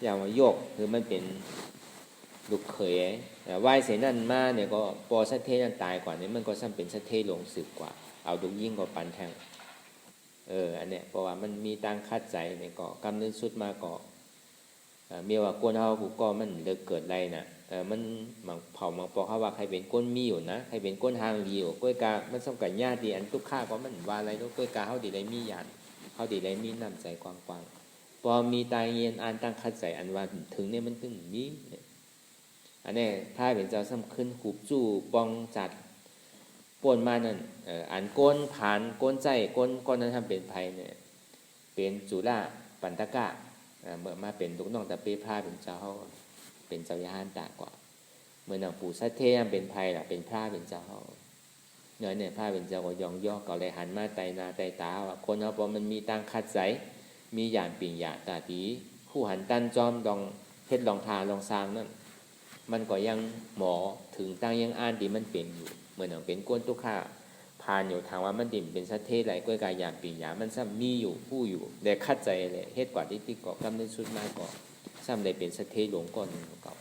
อย่างว่าโยกคือมันเป็นลูกเขยไหวเสนั่นมาเนี่ยก็ปอใช้เทนั่นตายกว่านี้มันก็ซ้ำเป็นใช้เทหลงสืบกว่าเอาลูกยิงก็ปันแทง อันเนี้ยเพราะว่ามันมีตังคัดใจเนี่ยก็กำนึงสุดมาก็มีว่ากวนเฮากูก็มันเลิกเกิดไรน่ะมันบางเผ่าบางปอกเขาว่าใครเป็นก้นมีอยู่นะใครเป็นก้นหางดีอยู่ก้อยกามันสำคัญญาติดีอันทุกข้าก็มันว่าอะไรทุกก้อยกาเฮาดีได้มีญาติเฮาดีได้มีน้ำใจกว้างๆพอมีตายเย็นอ่านตั้งคัดใจอันว่าถึงเนี่ยมันถึงมีอันนี้ถ้าเป็นเจ้าสำคัญหูจู่ปองจัดป่วนมานั่นอันก้นผ่านก้นใจก้นนั้นทำเป็นไผเนี่ยเป็นจุฬาปันตะกะเมื่อมาเป็นลูกน้องตะเปพาเป็นเจ้าเขาเป็นเจ้ายาหันตากว่าเมื่อนางปู่สัตเทมเป็นไผล่ะเป็นพระเป็นเจ้าเขาเนี่ยพระเป็นเจ้าก็ยองย่อก็เลยหันมาไตนาไตตาว่าคนเขาบอกมันมีตังคัดใสมีหยานปิ่งหยาตาตีผู้หันตันจอมดองเฮ็ดลองทาลองสร้างนั่นมันก็ยังหมอถึงตั้งยังอ่านดีมันเป็นอยู่เหมือนอย่างเป็นก้นตุกข้าผ่านอยู่ทางว่ามันดิ่มเป็นสัตเทไหลก้อยกายหยานปิ่งหยามันซ้ำมีอยู่ผู้อยู่แต่คัดใจเลยเฮ็ดกว่าที่เกาะกำเนิดสุดมากก็ซ้ำได้เป็นสัตเทหลวงก่อนเก่า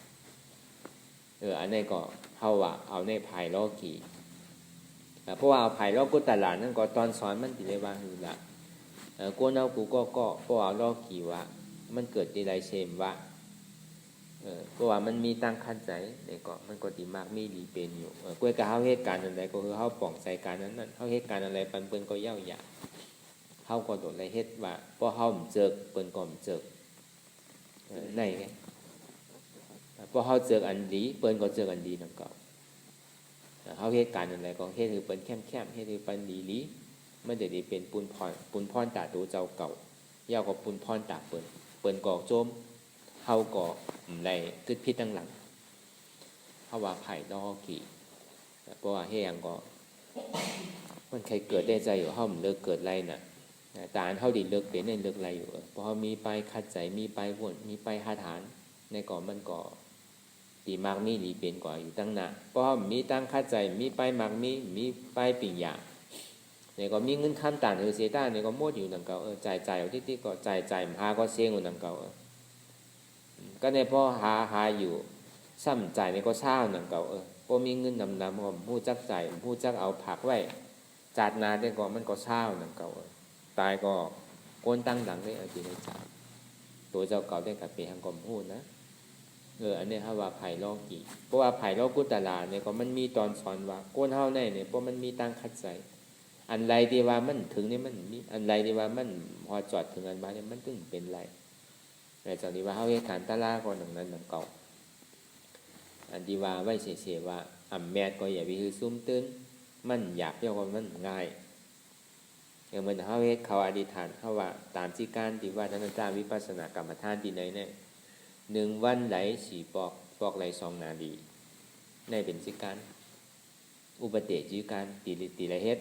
อันนี้ก็เฮาว่าเอาในภายล้อกี่เพราะว่าเอาภายล้อกุตลาดนั่นก็ตอนสอนมันติได้ว่าคือละกวนเอากูก็เพราะเอาล้อกี่ว่ามันเกิดที่ไรเชมว่าเพราะว่ามันมีตั้งคันใจเนี่ยก็มันก็ดีมากมีดีเป็นอยู่กล้วยกับเฮาเหตุการณ์อะไรก็คือเฮาป่องใส่การนั้นเฮาเหตุการณ์อะไรปันเปิ้นก็เย้าหยาเฮาก็โดดไรเฮ็ดว่าเพราะเฮาเจิกเปิ้นก็เจิกในไงเพราะเฮาเจิกอันดีเปิ้นก็เจิกอันดีนำเก่าเฮาเหตุการณ์อะไรก็เฮ็ดคือเปิ้นแคมๆเฮ็ดคือเปิ้นดีๆมันจะได้เป็นปุนพรตาตัวเจ้าเก่าเย้าก็ปุนพรตาเปิ้นก็โจมเฮาก็ในกึดพิษตั้งหลังเฮาว่าไผ่ดอกกี่เพราะว่าเฮียงก็มันใครเกิดได้ใจอยู่เฮาเลิกเกิดไรน่ะตาอันเฮาดิเลิกเป็นในเลิกไรอยู่เพราะเฮามีไปคัดใจมีไปวนมีไปหาฐานในก่อมันก็ดีมากมีดีเป็นกว่าอยู่ตั้งหน้าเพราะเฮามีตั้งคัดใจมีไปมากมีไปปิ่งหยาเนี่ยก็มีเงินคำต่างเสียต้าเนี่ยก็หมดอยู่นำเก่าจ่ายเอาที่ก็จ่ายหาก็เสียงอยู่นำเก่าก็ในพ่อหาอยู่ซ้ำใจในก็เช่าหนังเก่าพอมีเงินนำก็ผู้จักใจผู้จักเอาผักไว้จัดนาได้ก็มันก็เช่าหนังเก่าตายก็โกนตั้งดังได้จีในจ่ายตัวเจ้าเก่าได้กับเปียงกลมพูดนะอันนี้ถ้าว่าไผ่ลอกกี่เพราะว่าไผ่ลอกกุตลาเนี่ยก็มันมีตอนสอนว่าโกนเฮาในเนี่ยเพราะมันมีตั้งคัดใจอันไรที่ว่ามันถึงนี่มันมีอันไรที่ว่ามันพอจอดถึงอันบ้านเนี่ยมันถึงเป็นไรในจากนี้ว่าเฮาเหตุการณ์ตะลาก่อนนั้นหนังเก่าอันที่ว่าไว้เสียว่าอ่ำแมดก็อย่าไปคือซุ่มตื้นมันหยาบเรียกว่ามันง่ายอย่างเหมือนเฮาเฮ็ดเขาอธิษฐานเฮาว่าตามที่การที่ว่าท่านอาจารย์วิปัสสนากรรมฐานที่ไหนเนี่ย1วันไหล4ปอกไหล2นาทีในเป็นสิการอุปเตจิการตีละเฮ็ด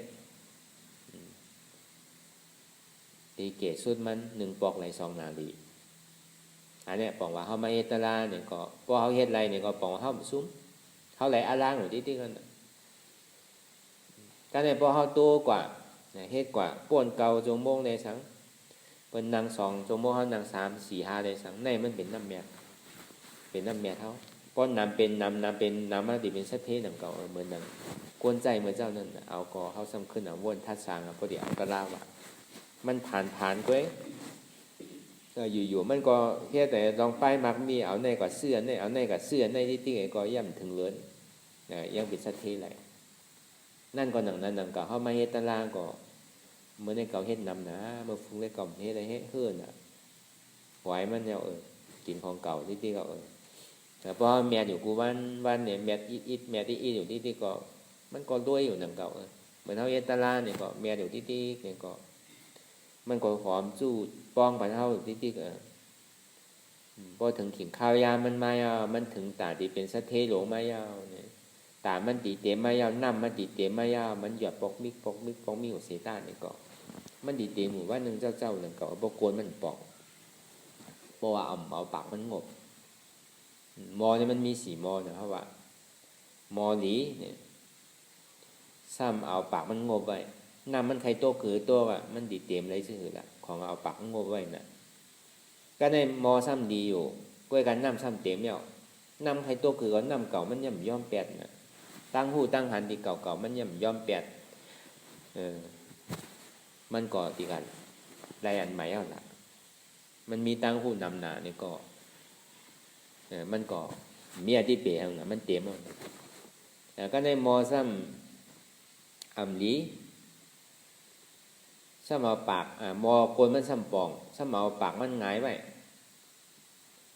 ตีเกศสุดมัน1ปอกไหล2นาทีอันนี้บอกว่าเฮามาเฮ็ดตะลาเนี่ยก็พอเฮาเฮ็ดไรเนี่ยก็บอกว่าเฮาซุ้มเฮาไหลอาล้างอยู่ที่กันก็เนี่ยพอเฮาโตกว่าเฮ็ดกว่าป่วนเก่าจงโมงได้สังเพิ่นนั่ง2ชั่วโมงเฮานั่ง3 4 5ได้สังในมันเป็นน้ำแม่เฮาป้อนน้ำเป็นน้ำเป็นน้ำมันสิเป็นสัตเทนำเก่าเหมือนนั้นกวนใจเหมือนเจ้านั่นเอาก็เฮาซ้ำขึ้นเอาวนทัดสร้างพอดีเอาตะลาว่ามันผ่านก้อยอยู่ๆมันก็แค่แต่ลองไปมักมีเอาในก็เสื้อในเอาในก็เสื้อในที่ติ้งไอ้ก็ย่ำถึงเลือนยังเป็นสัตเทไหลนั่นก็หนังนั้นหนังก็เฮามาเฮ็ดตะลางก็เมื่อในเก่าเฮ็ดนำนะเมื่อฟุ้งได้ก่อมเฮ็ดอะไรเฮ็ดเฮือนไหวมันเนี่ยกินของเก่าที่ติ้งก็แต่พอแม่อยู่กูวันเนี่ยแม่อิดแม่ที่อิดอยู่ที่ติ้งก็มันก็รวยอยู่หนังเก่าเหมือนเฮาเฮ็ดตะลางเนี่ยก็แม่อยู่ที่ติ้งเนี่ยก็มันก็หอมจู้ป้องไปเท่าที่พอถึงขิงข้าวยามันมายาวมันถึงตาที่เป็นสัตเทโหลมายาวเนี่ยตามันตีเต็มมายาวน้ำมันตีเต็มมายาวมันหยอดปอกมิกของเสตาเนี่ยก็มันตีเต็มหมู่ว่านึงเจ้าหนึ่งก็บกวนมันปอกเพราะว่าเอาปากมันงบมอเนี่ยมันมี4มอนะเพราะว่ามอหลีเนี่ยซ้ำเอาปากมันงบไว้น้ำมันไข่โตคือตัวว่ามันดีเต็มเลยซื่อละของเอาปากงบไว้น่ะก็ในมอซ้ำดีอยู่ก้วยกันน้ำซ้ำเต็มแล้วน้ำไข่โตคือก็น้ำเก่ามันย่ำย่อมแปดน่ะตั้งหูตั้งหันดีเก่ามันย่ำย่อมแปด มันก็ตีกันไรอันใหม่เอาละมันมีตั้งผู้นำหนาเนี่ยก็มันก็มีอธิเปย์เอาละมันเต็มเอาแต่ก็ในมอซ้ำอ่ำลีซ้ำเอาปากมอโกนมันซ้ำปองซ้ำเอาปากมันหงายไว้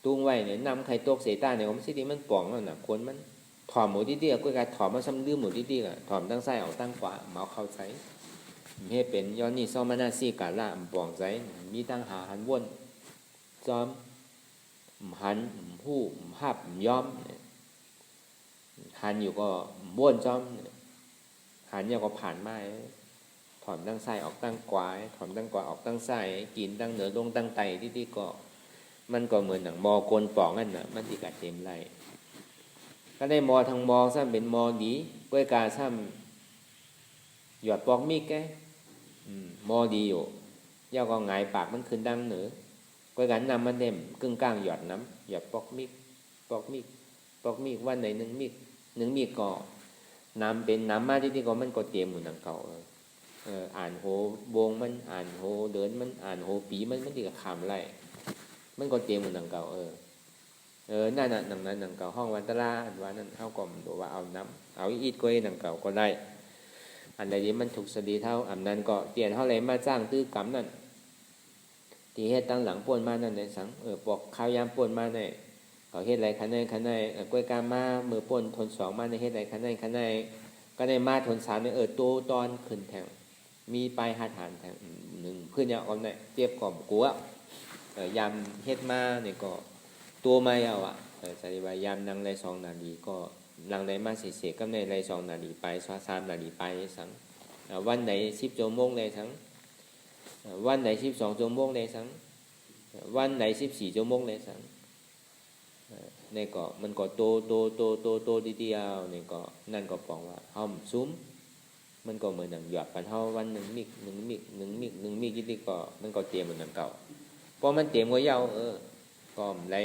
ตุ้งไว้เนี่ยนำไข่ตกเสต้าเนี่ยผมสิดีมันปองแล้วน่ะคนมันถอมหมูที่เดียวก็การถอมมาซ้ำลืมหมูที่เดียวถอมตั้งไส้เอาตั้งขวาเมาเข้าใช้เฮ็ดเป็นย้อนนี่ซ้อมมานาซีกาล่าปองใช้มีตั้งหาหันวนซ้อมหันผู้หับย้อมหันอยู่ก็บ้วนซ้อมหันอยู่ก็ผ่านไม้ถอมตั้งไส้ออกตั้งขวาถอมตั้งขวาออกตั้งไส้กินตั้งเหนือลงตั้งไตที่ก็มันก็เหมือนหนังมอกลปองนั่นน่ะมันที่กัดเต็มไรก็ได้มอทางมอซ้ำเป็นมอดีกล้วยกาซ้ำหยอดปอกมีดแกมอดีอยู่ย่าก็หงายปากมันขึ้นดังเหนือกล้วยกันนำมันเต็มกึ่งกลางหยอดน้ำหยอดปอกมีดปอกมีดปอกมีดวันไหนหนึ่งมีดก็น้ำเป็นน้ำมาที่ก็มันก็เตรียมเหมือนหนังเก่าอ่านโหวงมันอ่านโหเดินมันอ่านโหปีมันที่กับขามไรมันก็เตรียมเหมือนหนังเก่านั่นน่ะหนังนั้นหนังเก่าห้องวันตะลาอันว่านั่นเท่าก่อมดูว่าเอาน้ำเอาอีดก้อยหนังเก่าก็ได้อันใดที่มันถูกสดีเท่าอันนั้นก็เปลี่ยนเท่าไรมาจ้างตื้อกำนั่นที่เฮ็ดตั้งหลังป่วนมานั่นในสังปอกข้าวยามป่วนมาในเขาเฮ็ดไรคันในกล้วยกามามือป่วนทนสองมาในเฮ็ดไรคันในก็ในมาทนสามในโตตอนขึ้นแทงมีปลายหาฐานแทงหนึ่งเพื่อนเนี่ยเอาเนี่ยเจ็บก่อมกัวยามเฮ็ดมาเนี่ยก็ตัวไม่เอาสริบายามนั่งไร2 นาทีก็นั่งไรมาเสียก็ในไร2 นาทีไป3 นาทีไปสังวันไหน10 ชั่วโมงเลยสังวันไหน12 ชั่วโมงเลยสังวันไหน14 ชั่วโมงเลยสังในก็มันก็โตดีๆเอาเนี่ยก็นั่นก็ปองว่าห้อมซุ้มมันก็เหมือนหนังหยอดปันเท่าวัน1 มิกที่ก็มันก็เตรียมเหมือนหนังเก่าพอมันเตรียมก็ยาวก็ไร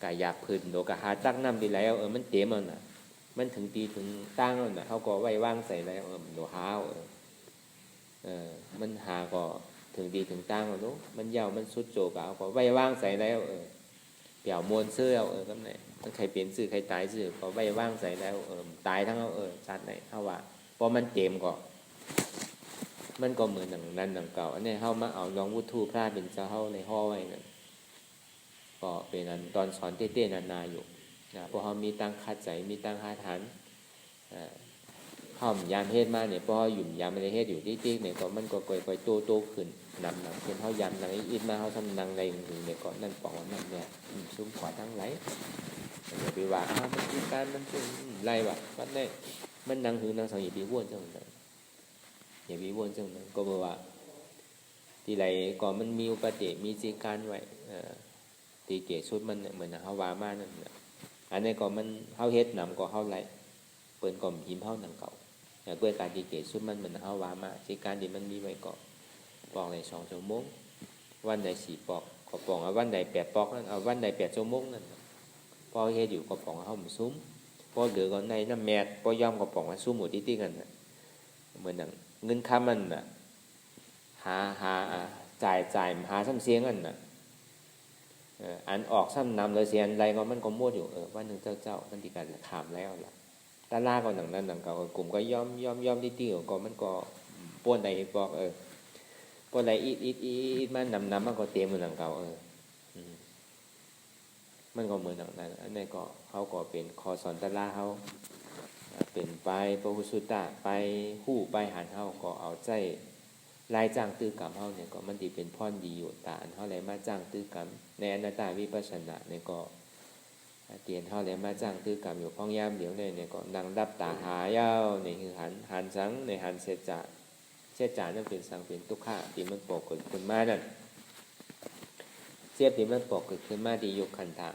กายหยาบพื้นโดกะหาตั้งน้ำดีแล้วมันเตรียมมันน่ะมันถึงตีถึงตั้งแล้วน่ะเขาก็ไว้ว่างใส่แล้วโดหาวมันหาก็ถึงดีถึงตั้งแล้วนู้มันยาวมันสุดโจกเอาก็ไว้ว่างใส่แล้วเปี่ยวมวลเสื้อก็ไหนมันใครเปลี่ยนซื้อใครตายซื้อก็ไว้ว่างใส่แล้วตายทั้งชัดไหนเท่าว่าพอมันเตรียมก็มันก็เหมือนหนังนั้นหนังเก่าอันนี้เข้ามาเอาลองวุฒิพระเป็นเจ้าเข้าในห้อไว้นั่นก็เป็นอันตอนสอนเต้ๆนาอยู่นะพอเขามีตั้งคัดใจมีตั้งหาฐานเข้ายามเฮ็ดมาเนี่ยพอหยุ่มยามไม่ได้เฮ็ดอยู่ที่เนี่ยก็มันก็ค่อยๆโตขึ้นนำเช่นเขายามหนังอิดมาเขาทำหนังในถึงเนี่ยก็นั่นปองนั่นเนี่ยซุ้มขวาทั้งไหลอย่าไปว่ามันคือการมันเป็นไรวะวัดเนี่ยมันนังหือนางสองอย่าไปว่นจังเลยอย่าไปว่นจังเลยก็บอกว่าที่ไรก่อนมันมีอุปเดมีจีการไว้ตีเกศชุดมันเหมือนเขาวามานั่นอันนี้ก็มันเขาเฮ็ดนำก็เขาไรเปิดก่อนหิมเขาหนังเก่าเพื่อการตีเกศชุดมันเหมือนเขาวามาจีการที่มันมีไว้ก็ปอกใน2 ชั่วโมงวันใด4 ปอกก็ปอกเอาวันใด8 ปอกนั่นเอาวันใด8 ชั่วโมงนั่นพอเฮ็ดอยู่ก็ปอกเขาหมุนซุ้มพอเหลือก็ในน้ำแมดพอย่อมก็ปอกมาซุ้มหมูที่กันเหมือนเงินค่ามันหาจ่ายหาซ้ำเสียงกันอันออกซ้ำนำเลยเสียนไรก็มันก็มั่วอยู่วันหนึ่งเจ้ามันที่การถามแล้วล่ะตาล่าก็หนังนั้นหนังเก่ากลุ่มก็ย่อมที่ก็มันก็ป้วนใดบอกป้วนใดอีดมันนำมันก็เตรียมเหมือนหนังเก่ามันก็เหมือนหนังนั้นอันนี้ก็เขาก็เป็นคอสอนตาล่าเขาเป็นไปพระพุทธสุตตะไปหู้ไปหันเขาก็เอาใจรายจ้างตื้อกรรมเขาเนี่ยก็มันดีเป็นพ่อนดีอยู่ตาอันเขาเลยมาจ้างตื้อกรรมในอนัตตาวิปัสสนาเนี่ยก็เตียนเขาเลยมาจ้างตื้อกรรมอยู่พ้องยามเดี๋ยวเนี่ยก็นั่งดับตาหายาวในคือหันสังในหันเสจานั่นเป็นสังเป็นทุกข์ที่มันปกเกิดขึ้นมานั่นเจ็บที่มันปกเกิดขึ้นมาที่ยุคขันธะ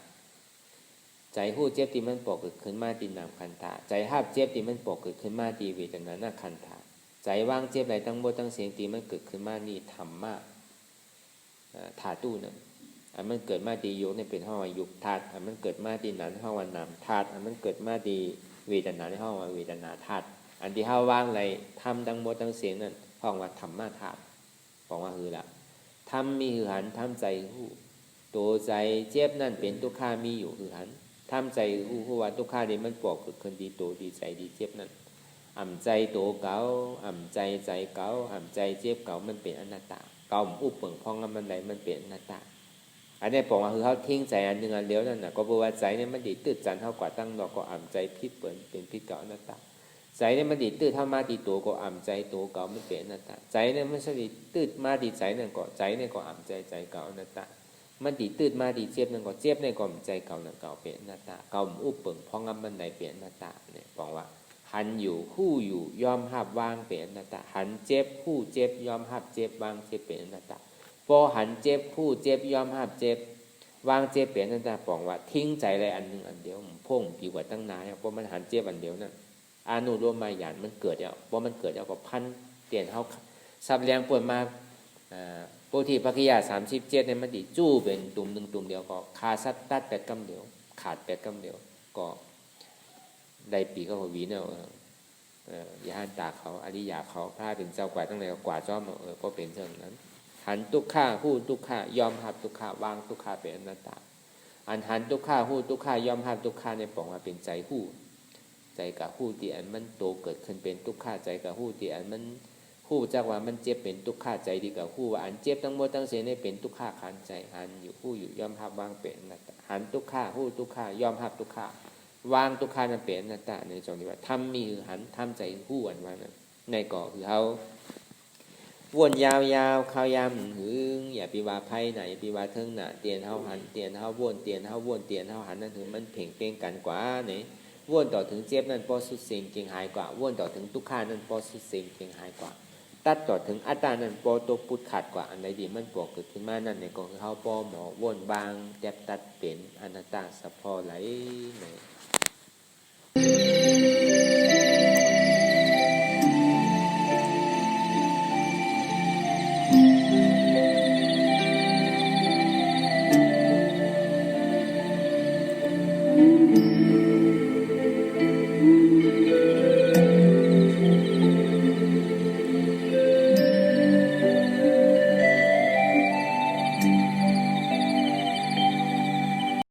ใจหู้เจ็บที่มันปกเกิดขึ้นมาที่นามขันธะใจห้าบเจ็บที่มันปกเกิดขึ้นมาที่เวทนานาขันธะใจว่างเจ็บอะไรตั้งโบตั้งเสียงตีมันเกิดขึ้นมานี่ธรรมะธาตุนั่นอันมันเกิดมาดียุคนี่เป็นห้องยุคธาตุอันมันเกิดมาดีนั้นห้องวันนามธาตุอันมันเกิดมาดีเวทนาในห้องวันเวทนาธาตุอันที่ห้าว่างอะไรทำตั้งโบตั้งเสียงนั่น ห้องว่าธรรมะธาตุบอกว่าคือละธรรมมีคือหันธรรมใจหู้ตัวใจเจ็บนั่นเป็นทุกข้ามีอยู่คือหันธรรมใจหู้ว่าทุกข้านี้มันปอกเกิดขึ้นดีตัวดีใจดีเจ็บนั่นอ่ำใจตัวเก่าอ่ำใจใจเก่าอ่ำใจเจ็บเก่ามันเป็นอนัตตาเก่าอุปเปิงพองมันไหนมันเป็นอนัตตาอันนี้บอกว่าคือเขาทิ้งใจอันหนึ่งอันเดียวนั่นน่ะก็บอกว่าใจเนี่ยมันดีตื้อจันเท่ากว่าตั้งดอกก็อ่ำใจพิษเปิ่นเป็นพิษเก่าอนัตตาใจเนี่ยมันดีตื้อเท่ามาดีตัวก็อ่ำใจตัวเก่ามันเป็นอนัตตาใจเนี่ยมันสดีตื้อมาดีใจนั่นก็ใจเนี่ยก็อ่ำใจใจเก่าอนัตตามันดีตื้อมาดีเจ็บนั่นก็เจ็บเนี่ยก็อ่ำใจเก่านั่นเก่าเป็นอนัตตาเก่าอุปเปิงพองมันไหนเป็นอนัตตาเนี่ยบอกว่าหันอยู่คู่อยู่ยอมหับวางเป็นอนัตตาหันเจ็บคู่เจ็บยอมหับเจ็บวางเจ็บเป็นอนัตตาพอหันเจ็บคู่เจ็บยอมหับเจ็บวางเจ็บเป็นอนัตตาบอกว่าทิ้งใจอะไรอันหนึ่งอันเดียวพ่งปีกว่าตั้งนานเพราะมันหันเจ็บอันเดียวนั่นอนุโลมมาหยานมันเกิดแล้วเพราะมันเกิดแล้วก็พันเปลี่ยนเขาสับแรงปวดมาโพธิปัจจยา37เนี่ยมันดิจู้เป็นตุ่มหนึ่งตุ่มเดียวก็คาสัตตัดแปดกำเดียวขาดแปดกำเดียวก็ได้ปีก็วีเนาะอย่าหันตาเขาอริยาเขาพระเป็นเจ้ากว่าตั้งแต่กว่าจ้อมเพราะเป็นเช่นนั้นหันทุกข้าหู้ทุกข้ายอมหับทุกข้าวางทุกข้าเป็นอนัตตาอันหันทุกข้าหู้ทุกข้ายอมหับทุกข้าในปองมาเป็นใจหู้ใจกับหู้ที่อันมันโตเกิดขึ้นเป็นทุกข้าใจกับหู้ที่อันมันหู้จักว่ามันเจ็บเป็นทุกข้าใจดีกับหู้ว่าอันเจ็บทั้งหมดทั้งเสียในเป็นทุกข้าขันใจหันอยู่หู้อยู่ยอมหับวางเป็นอนัตตาหันทุกข้าหู้ทุกข้ายอมหับทุกข้าวางทุกขานั้นเป็นอนัตตาในจงที่ว่าทำมีหันทำใจหู้อันว่านั้นในก่อคือเขาวนยาวๆเขายำหึงอย่าปีว่าไพ่ไหนปีว่าเทิงหนาเตียนเฮาหันเตียนเฮาวนเตียนเฮาวนเตียนเฮาหันนั่นถึงมันเพ่งเป้งกันกว่าเนี่ยวนต่อถึงเจ็บนั่นพอสุดเสียงเก่งหายกว่าวนต่อถึงทุกขานั่นพอสุดเสียงเก่งหายกว่าตัดต่อถึงอัตตานั่นพอตัวพุทธขาดกว่าอันใดดีมันปวกเกิดขึ้นมานั่นในกองคือเขาปอหมอวนบางแยบตัดเป็นอนัตตาสะพอไหลใน